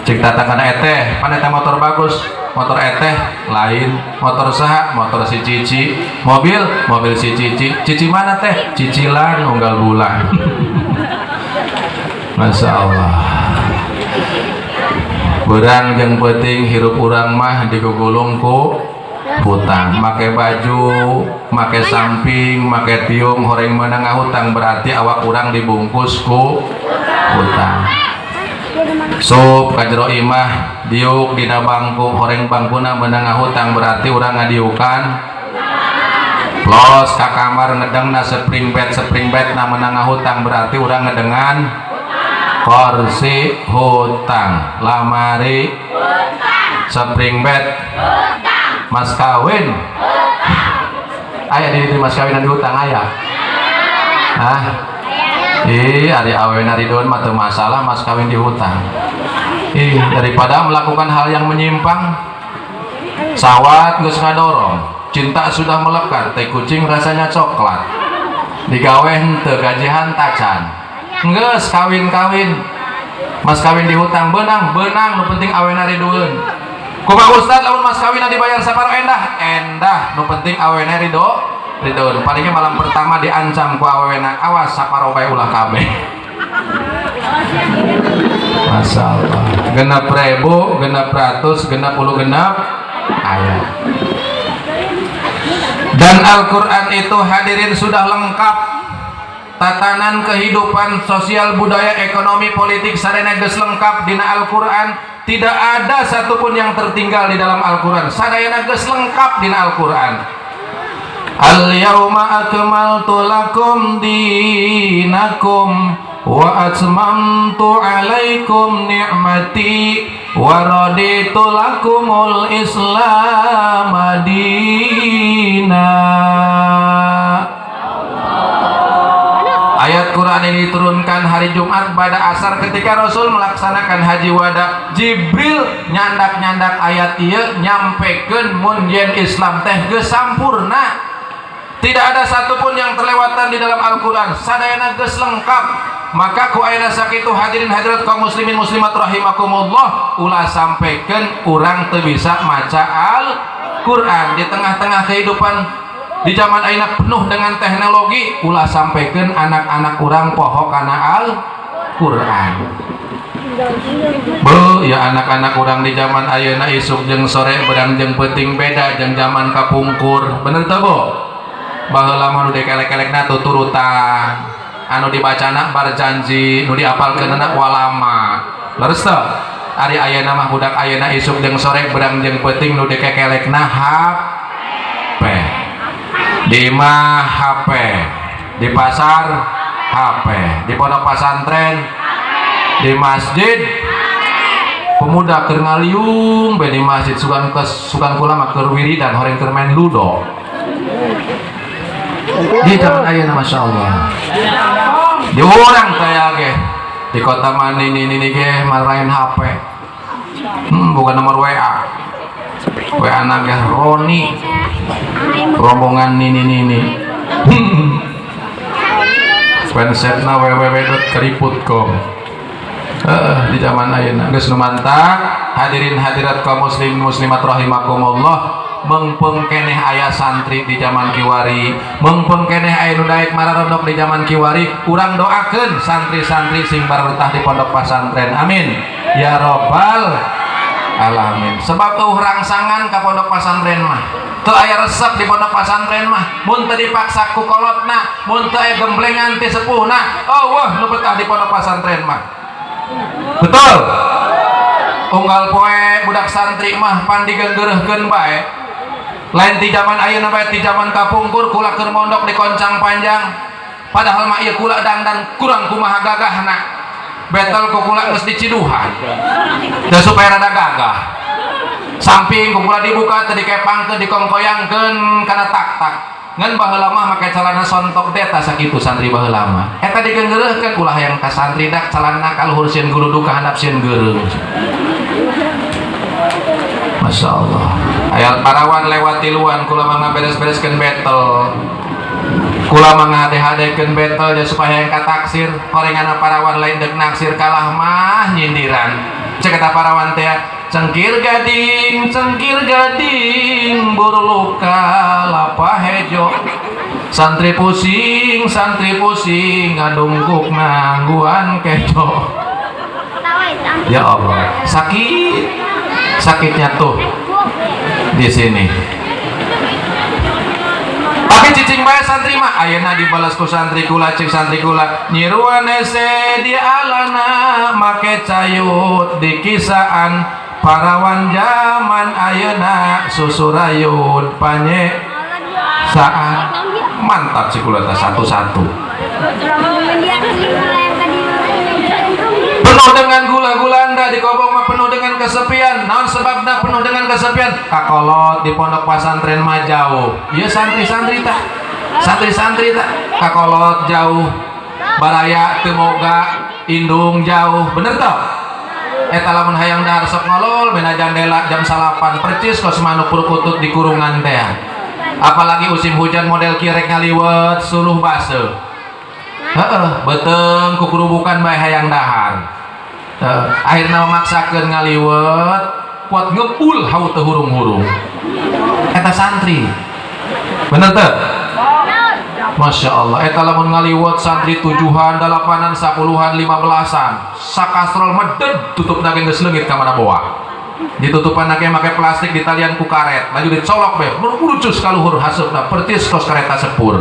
Cik datang kana eteh, pan eta motor bagus, motor eteh lain, motor saha, motor si Cici, mobil si Cici. Cici mana teh? Cicilan unggal bulan. Masya Allah. Berang yang penting hirup urang mah digugulung ku hutang. Make baju, make samping, make tiung, horeng menang hutang berarti awak urang dibungkus ku hutang. Sup kajero imah diuk dina bangku, horeng bangkuna menang hutang berarti urang ngadiukan. Los ka kamar ngedengna spring bed na menang hutang berarti urang ngedengan. Kursi hutang, lamari spring bed, mas kawin aya di mas kawinan di hutang aya. Ari awen ari don mah teu masalah mas kawin di hutang. Daripada melakukan hal yang menyimpang, sawat geus ngadorong, cinta sudah melekat, teh kucing rasanya coklat, digawe henteu gajihan tacan. Geus kawin mas kawin di hutang benang nu penting awena ridoeun. Kumaha ustad lamun mas kawin dibayar saparo endah nu penting awena ridoeun. Palingnya malam pertama diancam ku awena, awas saparo bae ulah kabeh. Masyaallah. Genep ribu, genep ratus, genep puluh genep ayat. Dan Al-Quran itu hadirin sudah lengkap. Tatanan kehidupan sosial, budaya, ekonomi, politik sadaya geus lengkap dina Al-Quran. Tidak ada satupun yang tertinggal di dalam Al-Quran. Sadayana geus lengkap dina Al-Quran. Al-yawma akmaltu lakum dinakum wa atmamtu alaikum ni'mati wa raditu lakumul islam madina. Ayat Quran ini diturunkan hari Jumat pada asar ketika Rasul melaksanakan haji wada. Jibril nyandak ayat ieu nyampekeun mun yen Islam teh geus sampurna. Tidak ada satupun yang terlewatan di dalam Al-Quran. Sadayana geus lengkap. Maka ku ayeuna sakitu hadirin hadirat kaum muslimin muslimat rahimakumullah, ulah sampekeun urang teu bisa maca Quran di tengah-tengah kehidupan di zaman ayeuna penuh dengan teknologi. Ulah sampaikan anak-anak kurang poho kana Al-Quran. Ya anak-anak kurang di zaman ayeuna isuk jeung sore berang jeung peuting beda jeung zaman kapungkur. Bener teu Bu? Baheula mah nu dikelek-kelekna tuturutan, anu dibacana barjanji, nu diapalkeunna walama. Leres teu? Ari ayeuna mah budak ayeuna isuk jeung sore berang jeung peuting nu dikekelekna HP. Di mah HP, di pasar HP, di pondok pesantren, di masjid pemuda keur ngaliung be di masjid sugan kula mah keur wiridan horeng keur main ludo. Di zaman ayeuna masyaallah. Di urang teh ge di kota mana ini ge marahin HP. Bukan nomor WA. WA nage Roni. Rombongan ini. Websitena www.keriput.com. Di zaman ayeuna geus nu mantap. Hadirin hadirat kaum muslim muslimat rahimakumullah, mengpeng keneh aya santri di zaman kiwari, mengpeng keneh aya nu daek mararondok di zaman kiwari. Urang doakeun santri-santri sing baretah di pondok pesantren. Amin ya robbal alamin. Sebab teu rangsangan ka pondok pesantren mah teu aya resep di pondok pesantren mah, mun teu dipaksa ku kolotna, mun teu aya gemblengan ti sepuhna, wah nu betah di pondok pesantren mah. Betul. Unggal poe budak santri mah pan digeungeureuhkeun bae. Lain di zaman ayeuna bae di zaman kapungkur kula keur mondok di koncang panjang. Padahal mah ieu kula dandan kurang kumaha gagahna. Betel ku kula geus diciduhan. Da supaya rada gagah. Samping ku kula dibuka teu dikepangkeun dikongkoyangkeun kana tak-tak. Ngan baheula mah make calana sontok teh tah sakitu santri baheula mah. Eta digeungeureuhkeun ulah hayang ka santri dak calana kaluhur sieun guludu ka handap sieun geureung. Masya Allah. Ayat parawan lewat tiluan kula mah beres-bereskeun betel. Kula mah ngade-hadekeun betel ya supaya yang kataksir horengana parawan lain deuk naksir kalah mah nyindiran. Cek eta parawan teh cengkir gading burluka lapa hejo santri pusing ngadungkuk nangguan kejo. Ya Allah, sakitnya tuh di sini. Tapi cicing bae santri mah ayeuna dibalas ku santri kula cek santri kula nyiruan ese di alana make cayut di kisaan parawan zaman ayeuna susurayun panye saat mantap sih kula satu-satu. Penuh dengan gula-gulanda di kobong mah penuh dengan kesepian. Naon sebabna penuh dengan kesepian? Kakolot di pondok pesantren mah jauh. Ieu santri-santri tah kakolot jauh. Baraya teu moga indung jauh. Bener tah? Eta lamun hayang dahar sok ngolol bena jandela jam 8 percis kos manuk purukutut di kurungan teh. Apalagi musim hujan model kirek ngaliwet suluh baseuh. Beteung ku kurubukan bae hayang dahar. Akhirna memaksakeun ngaliwet kuat ngebul hau teu hurung-hurung. Eta santri. Bener teu? Masya Allah, eta lamun ngaliwet santri 7-an, 8-an, 10-an, 15-an sakastrol meded tutup nage geus leungit ka mana boa. Ditutupan nage make plastik ditalian ku karet, laju dicolok be, merucus kaluhur haseupna pertis kos kareta sepur.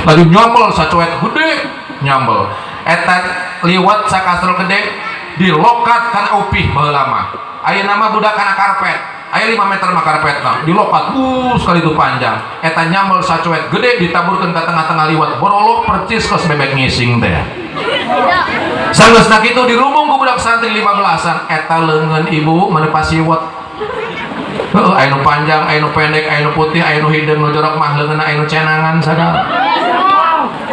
Laju nyambel sacoet gede, nyambel. Eta liwat sakastrol gede dilokat kana upih baheula mah. Ayeuna mah budak kana karpet. Aya 5 meter mah karpetna dilokat sekali itu panjang. Eta nyambel sacoet gede ditaburkeun ka tengah-tengah liwat borolok percis kos bebek ngising teh. Sanggeusna kitu dirumung ku budak santri 15-an eta leungeun ibu menepah siwet. Aya nu panjang, aya nu pendek, aya nu putih, aya nu hideung nu jorok mah leungeunna aya nu cenangan sadar.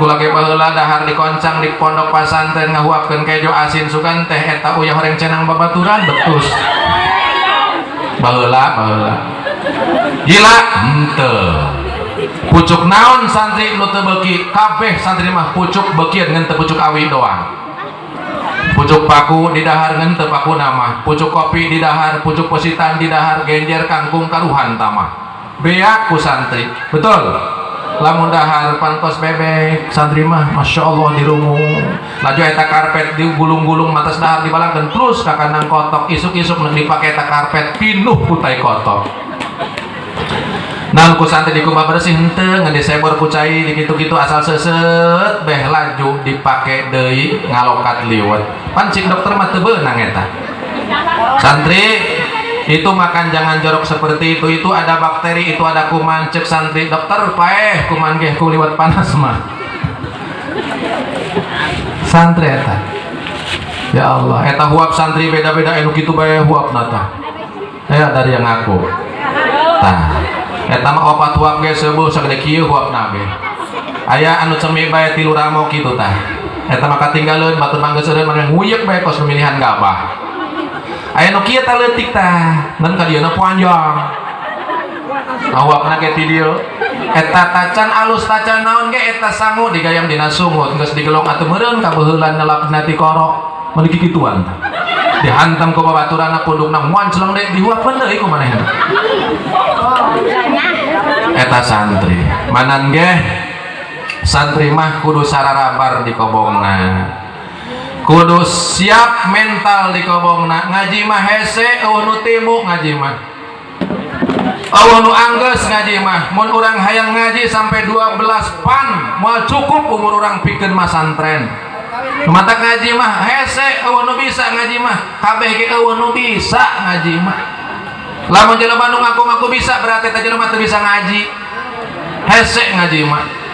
Kula ge baheula dahar dikoncang di pondok pesantren ngahuapkeun kejo asin sugan teh eta uyah horeng cenang babaturan betus. Baheula gila henteu pucuk naon santri nu teu beuki kabeh santri mah pucuk beukieun ngan teu pucuk awi doang. pucuk paku di dahar ngente paku nama, pucuk kopi di dahar, pucuk positan di dahar, genjer kangkung karuhan tama beak ku santri, betul. Lamun dahar pantos bebek santri mah masya Allah dirungu laju eta karpet digulung-gulung matas dahar dibalangkeun terus ka kandang kotok isuk-isuk nu dipake eta karpet pinuh ku tai kotok. Nah ku santri dikumbah bersih henteu ngan disebor ku cai dikitu-kitu asal seuseut beh laju dipake deui ngalokat liwet. Pan cik dokter mah teu beunang eta. Santri itu makan jangan jorok seperti itu ada bakteri, itu ada kuman. Cek santri, dokter paeh kuman ge ku liwat panas mah. Santri eta ya Allah eta huap santri beda-beda anu kitu bae huapna tah dari yang ngaku tah eta mah opat huap ge seueuh sagede kieu huapna ge aya anu cemi bae 3 ramo kitu tah eta mah katinggalieun batur mangga seureun mah nguyek bae kos pemilihan gabah. Aya nu kieu tah leutik tah, ngan ka dieuna panjang. Awakna ge ti dieu. Eta tacan alus tacan naon ge eta sangu digayam dina sungut, geus digelong atuh meureun ka beuheulan nelapna ti korok. Mun kikituan tah. Dihantam ku babaturanna pundukna moal celeng deui dihuapkeun deui ku manehna. Eta santri. Manan ge santri mah kudu sararabar di kobongna. Kudu siap mental di kobongna ngaji mah hese eueuh nu timu ngaji mah eueuh nu anggeus ngaji mah mun urang hayang ngaji sampai 12 pan moal cukup umur urang pikeun masantren mata ngaji mah hese eueuh nu bisa ngaji mah kabeh ge eueuh nu bisa ngaji mah lamun jelema nu ngaku-ngaku bisa berarti teh jelema teu bisa ngaji hese ngaji mah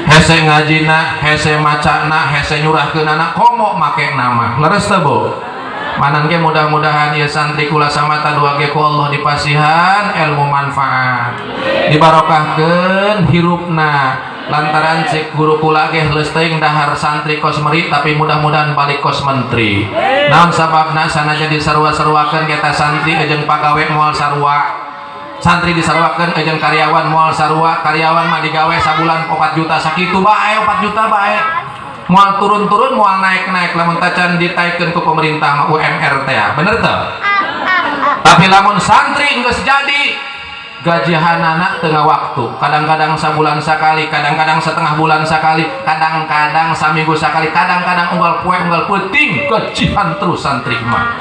hese ngajina, hese macana, hese nyurahkeun anak komo make nama. Leres teh Bu? Manan ge mudah-mudahan ieu santri kula samata dua ge ku Allah dipasihan ilmu manfaat. Dibarokahkeun hirupna. Lantaran cek guru kula ge leus teuing dahar santri kos meri tapi mudah-mudahan balik kos menteri. Naon sababna sanajan disarua-saruakeun kita santri jeung pagawe moal sarua. Santri disarwakeun jeung karyawan moal sarua, karyawan mah digawe sabulan 4 juta sakitu bae 4 juta bae. Moal turun-turun moal naik-naik lamun tacan ditaikeun ku pemerintah mah UMR teh. Bener teu? Tapi lamun santri geus jadi gajihanana tengah waktu. Kadang-kadang sabulan sakali, kadang-kadang setengah bulan sakali, kadang-kadang saminggu sakali, kadang-kadang unggal poe unggal peuting gajihan terus santri mah.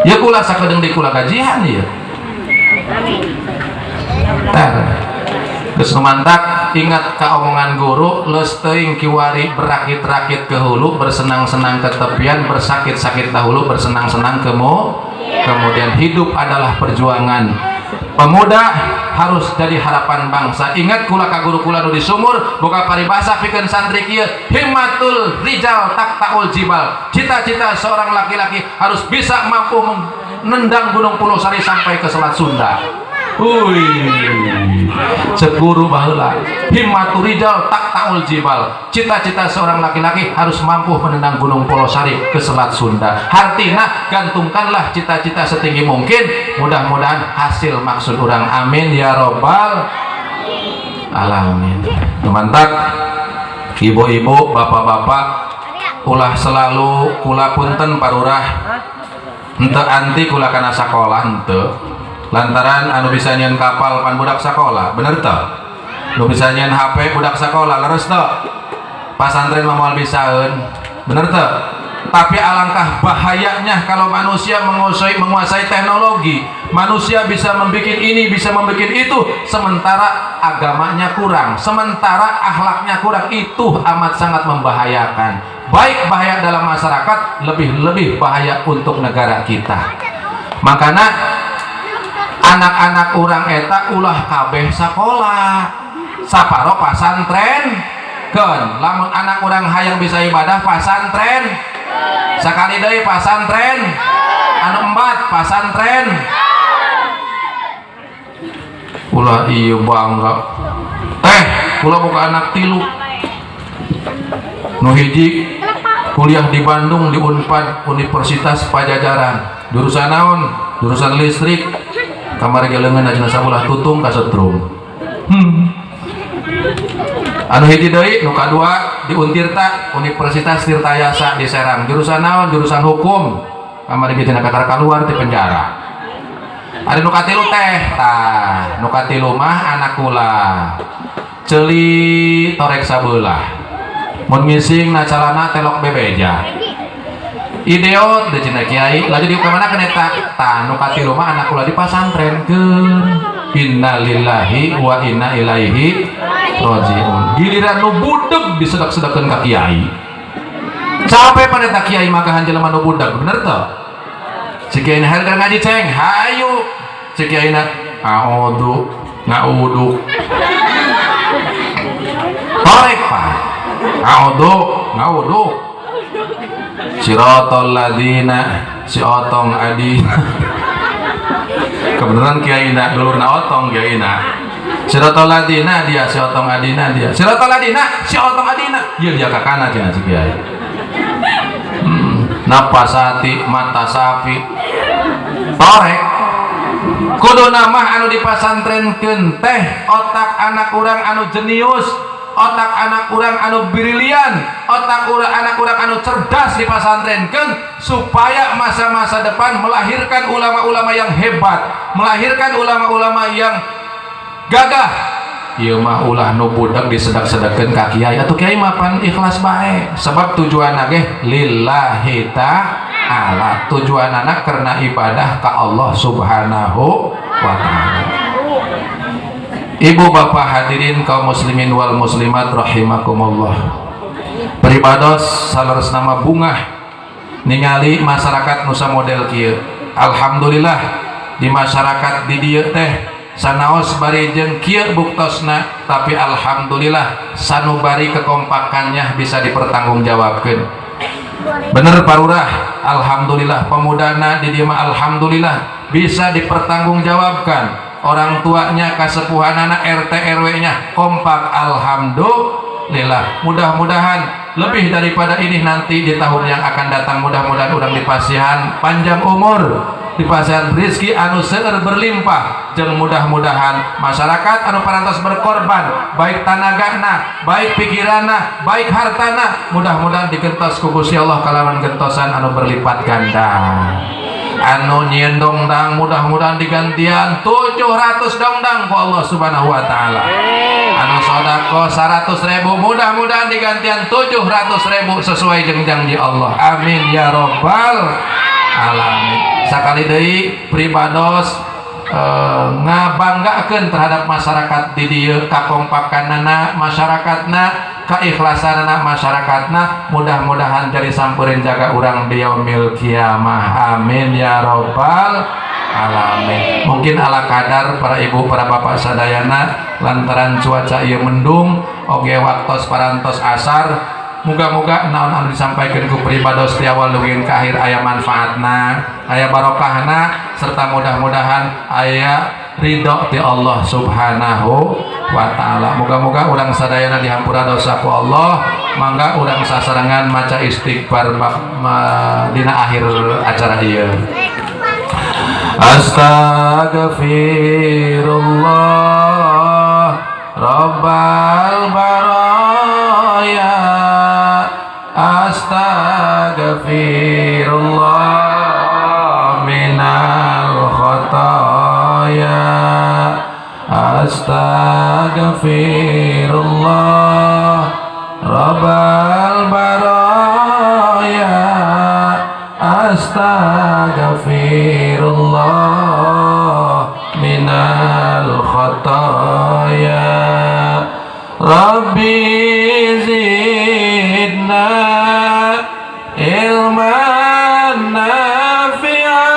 Ya kula sakedeung di kula gajihan ya. Terus mantak ingat ka omongan guru leus teuing kiwari berakit-rakit ke hulu bersenang-senang ke tepian bersakit-sakit dahulu bersenang-senang kemudian hidup adalah perjuangan pemuda harus jadi harapan bangsa. Ingat kula ka guru kula nu di sumur boga paribasa pikeun santri kieu himmatul rijal taqtaul jibal. Cita-cita seorang laki-laki harus bisa mampu menendang Gunung Pulau Sari sampai ke Selat Sunda. Seguru baheula himmatul rijal taqtaul jibal. Cita-cita seorang laki-laki harus mampu menendang Gunung Pulau Sari ke Selat Sunda. Hartina gantungkanlah cita-cita setinggi mungkin. Mudah-mudahan hasil maksud orang. Amin ya robbal alamin. Mantap ibu-ibu bapak-bapak ulah selalu kula punten parurah henteu anti kula kana sakolah henteu. Lantaran anu bisa nyeun kapal pan budak sakola, bener teu? Nu bisa nyeun HP budak sakola, leres teu? Pasantren mah moal bisaeun, bener teu? Tapi alangkah bahayanya kalau manusia menguasai teknologi. Manusia bisa membuat ini, bisa membuat itu, sementara agamanya kurang, sementara akhlaknya kurang. Itu amat sangat membahayakan. Baik bahaya dalam masyarakat, lebih bahaya untuk negara kita. Makanya anak-anak orang eta ulah kabeh sakola saparo pasantren keun. Lamun anak orang hayang bisa ibadah pasantren sakali deui pasantren anu embat pasantren ulah ieu bangga ulah boga anak 3 nu hiji kuliah di Bandung di Unpad Universitas Pajajaran jurusan naon jurusan listrik kamari geleungeun ajeuna sabulah tutung ka setrum anu hiji deui nu kadua di Untirta Universitas Tirtayasa di Serang, jurusan naon? Jurusan hukum. Kamari geus tina keluar ti penjara. Ada nu katilu teh, tah nu katilu mah anak kula ceuli torek sabeulah, mun ngising na calana telok bebeja, ideot deui cenah kiai, lagi di kemana kana eta? Tah nu katilu mah anak kula di pasantrenkeun. Innalillahi wa inna ilaihi rajiun. Giliran nu budeg disedak-sedakeun ka kiai. Capek pada tak kiai magahan jelema nu budeg, bener teu? Si kiai na hareureun ngaji ceng, hayu. Si kiai na a'udzu, nga'udzu. Torek Pak. A'udzu, nga'udzu. Siratal ladzina, si otong adi. Kebenaran kiai na dulurna otong kiai na. Siratal ladzina dia, si otong adina dia. Siratal ladzina, si otong adina. Ieu dia ka kana cenah si kiai. Napasati mata sapi torek kudu nama anu dipasantrenkeun teh otak anak urang anu jenius, otak anak urang anu brilian, otak anak urang anu cerdas dipasantrenkeun supaya masa-masa depan melahirkan ulama-ulama yang hebat, melahirkan ulama-ulama yang gagah. Ieu mah ulah nu budak disedak-sedakeun ka kiai atuh kiai mah pan ikhlas bae sebab tujuanna ge lillahi ta'ala, tujuanna karena ibadah ka Allah Subhanahu wa taala. Ibu bapak hadirin kaum muslimin wal muslimat rahimakumullah. Peribados saleresna mah bungah ningali masyarakat nusa model kieu. Alhamdulillah di masyarakat di dieu teh sanaos bari jeung kieu buktosna, tapi alhamdulillah sanubari kekompakannya bisa dipertanggungjawabkeun. Bener parurah, alhamdulillah pemudana di dieu mah alhamdulillah bisa dipertanggungjawabkan. Orang tuanya, kasepuhanana, RT RW-nya kompak, alhamdulillah. Mudah-mudahan lebih daripada ini nanti di tahun yang akan datang, mudah-mudahan urang dipasihan panjang umur, dipasihan rezeki anu seueur berlimpah, jeung mudah-mudahan masyarakat anu parantos berkorban baik tanagana, baik pikiranna, baik hartana, mudah-mudahan digentos ku Gusti Allah kalawan gentosan anu berlipat ganda. Anu nyieun dongdang mudah-mudahan digantian 700 dongdang ku Allah Subhanahu wa taala. Anu sodako 100.000 mudah-mudahan digantian 700.000 sesuai jeung janji Allah. Amin ya rabbal alamin. Sakali deui pribados ngabanggakeun terhadap masyarakat di dieu, kakompakanana masyarakatna, keikhlasanana masyarakatna, mudah-mudahan jadi sampureun jaga urang di yaumil kiamah. Amin ya rabbal alamin. Mungkin ala kadar para ibu para bapak sadayana lantaran cuaca ieu mendung oge waktos parantos asar, muga-muga naon anu disampaikan ku pribados ti awal dugieun ka akhir aya manfaatna, aya barokahna, serta mudah-mudahan aya ridho ti Allah Subhanahu wa taala. Muga-muga urang sadayana dihampura dosa ku Allah, mangga urang sasarengan maca istighfar dina akhir acara ieu. Astaghfirullah rabbal baraya, astaghfirullah minal khataya, astaghfirullah rabbal baraya, astaghfirullah minal khataya. Rabbi zidna ilman nafi'a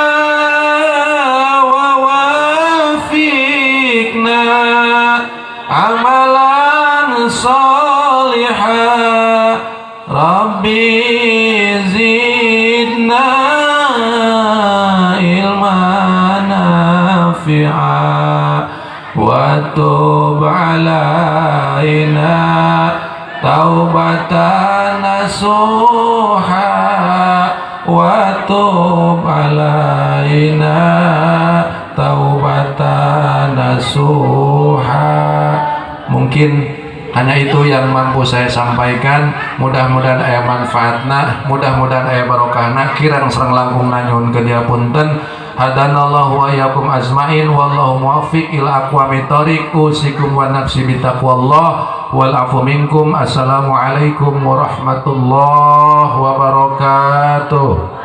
wa wafiqna amalan salihah. Rabbi zidna ilman nafi'a wa tub alaina taubatan nasuha wa tub alaina taubatan nasuha. Mungkin Hanya itu yang mampu saya sampaikan. Mudah-mudahan aya manfaatna, mudah-mudahan aya barokahna. Kirang sareng langkung nanyun ke dia punten. Hadanallahu wa iyyakum ajmain wallahu muwaffiq ila aqwamit thoriq. Usikum wa nafsi bitaqwallah wal afu minkum. Assalamualaikum warahmatullahi wabarakatuh.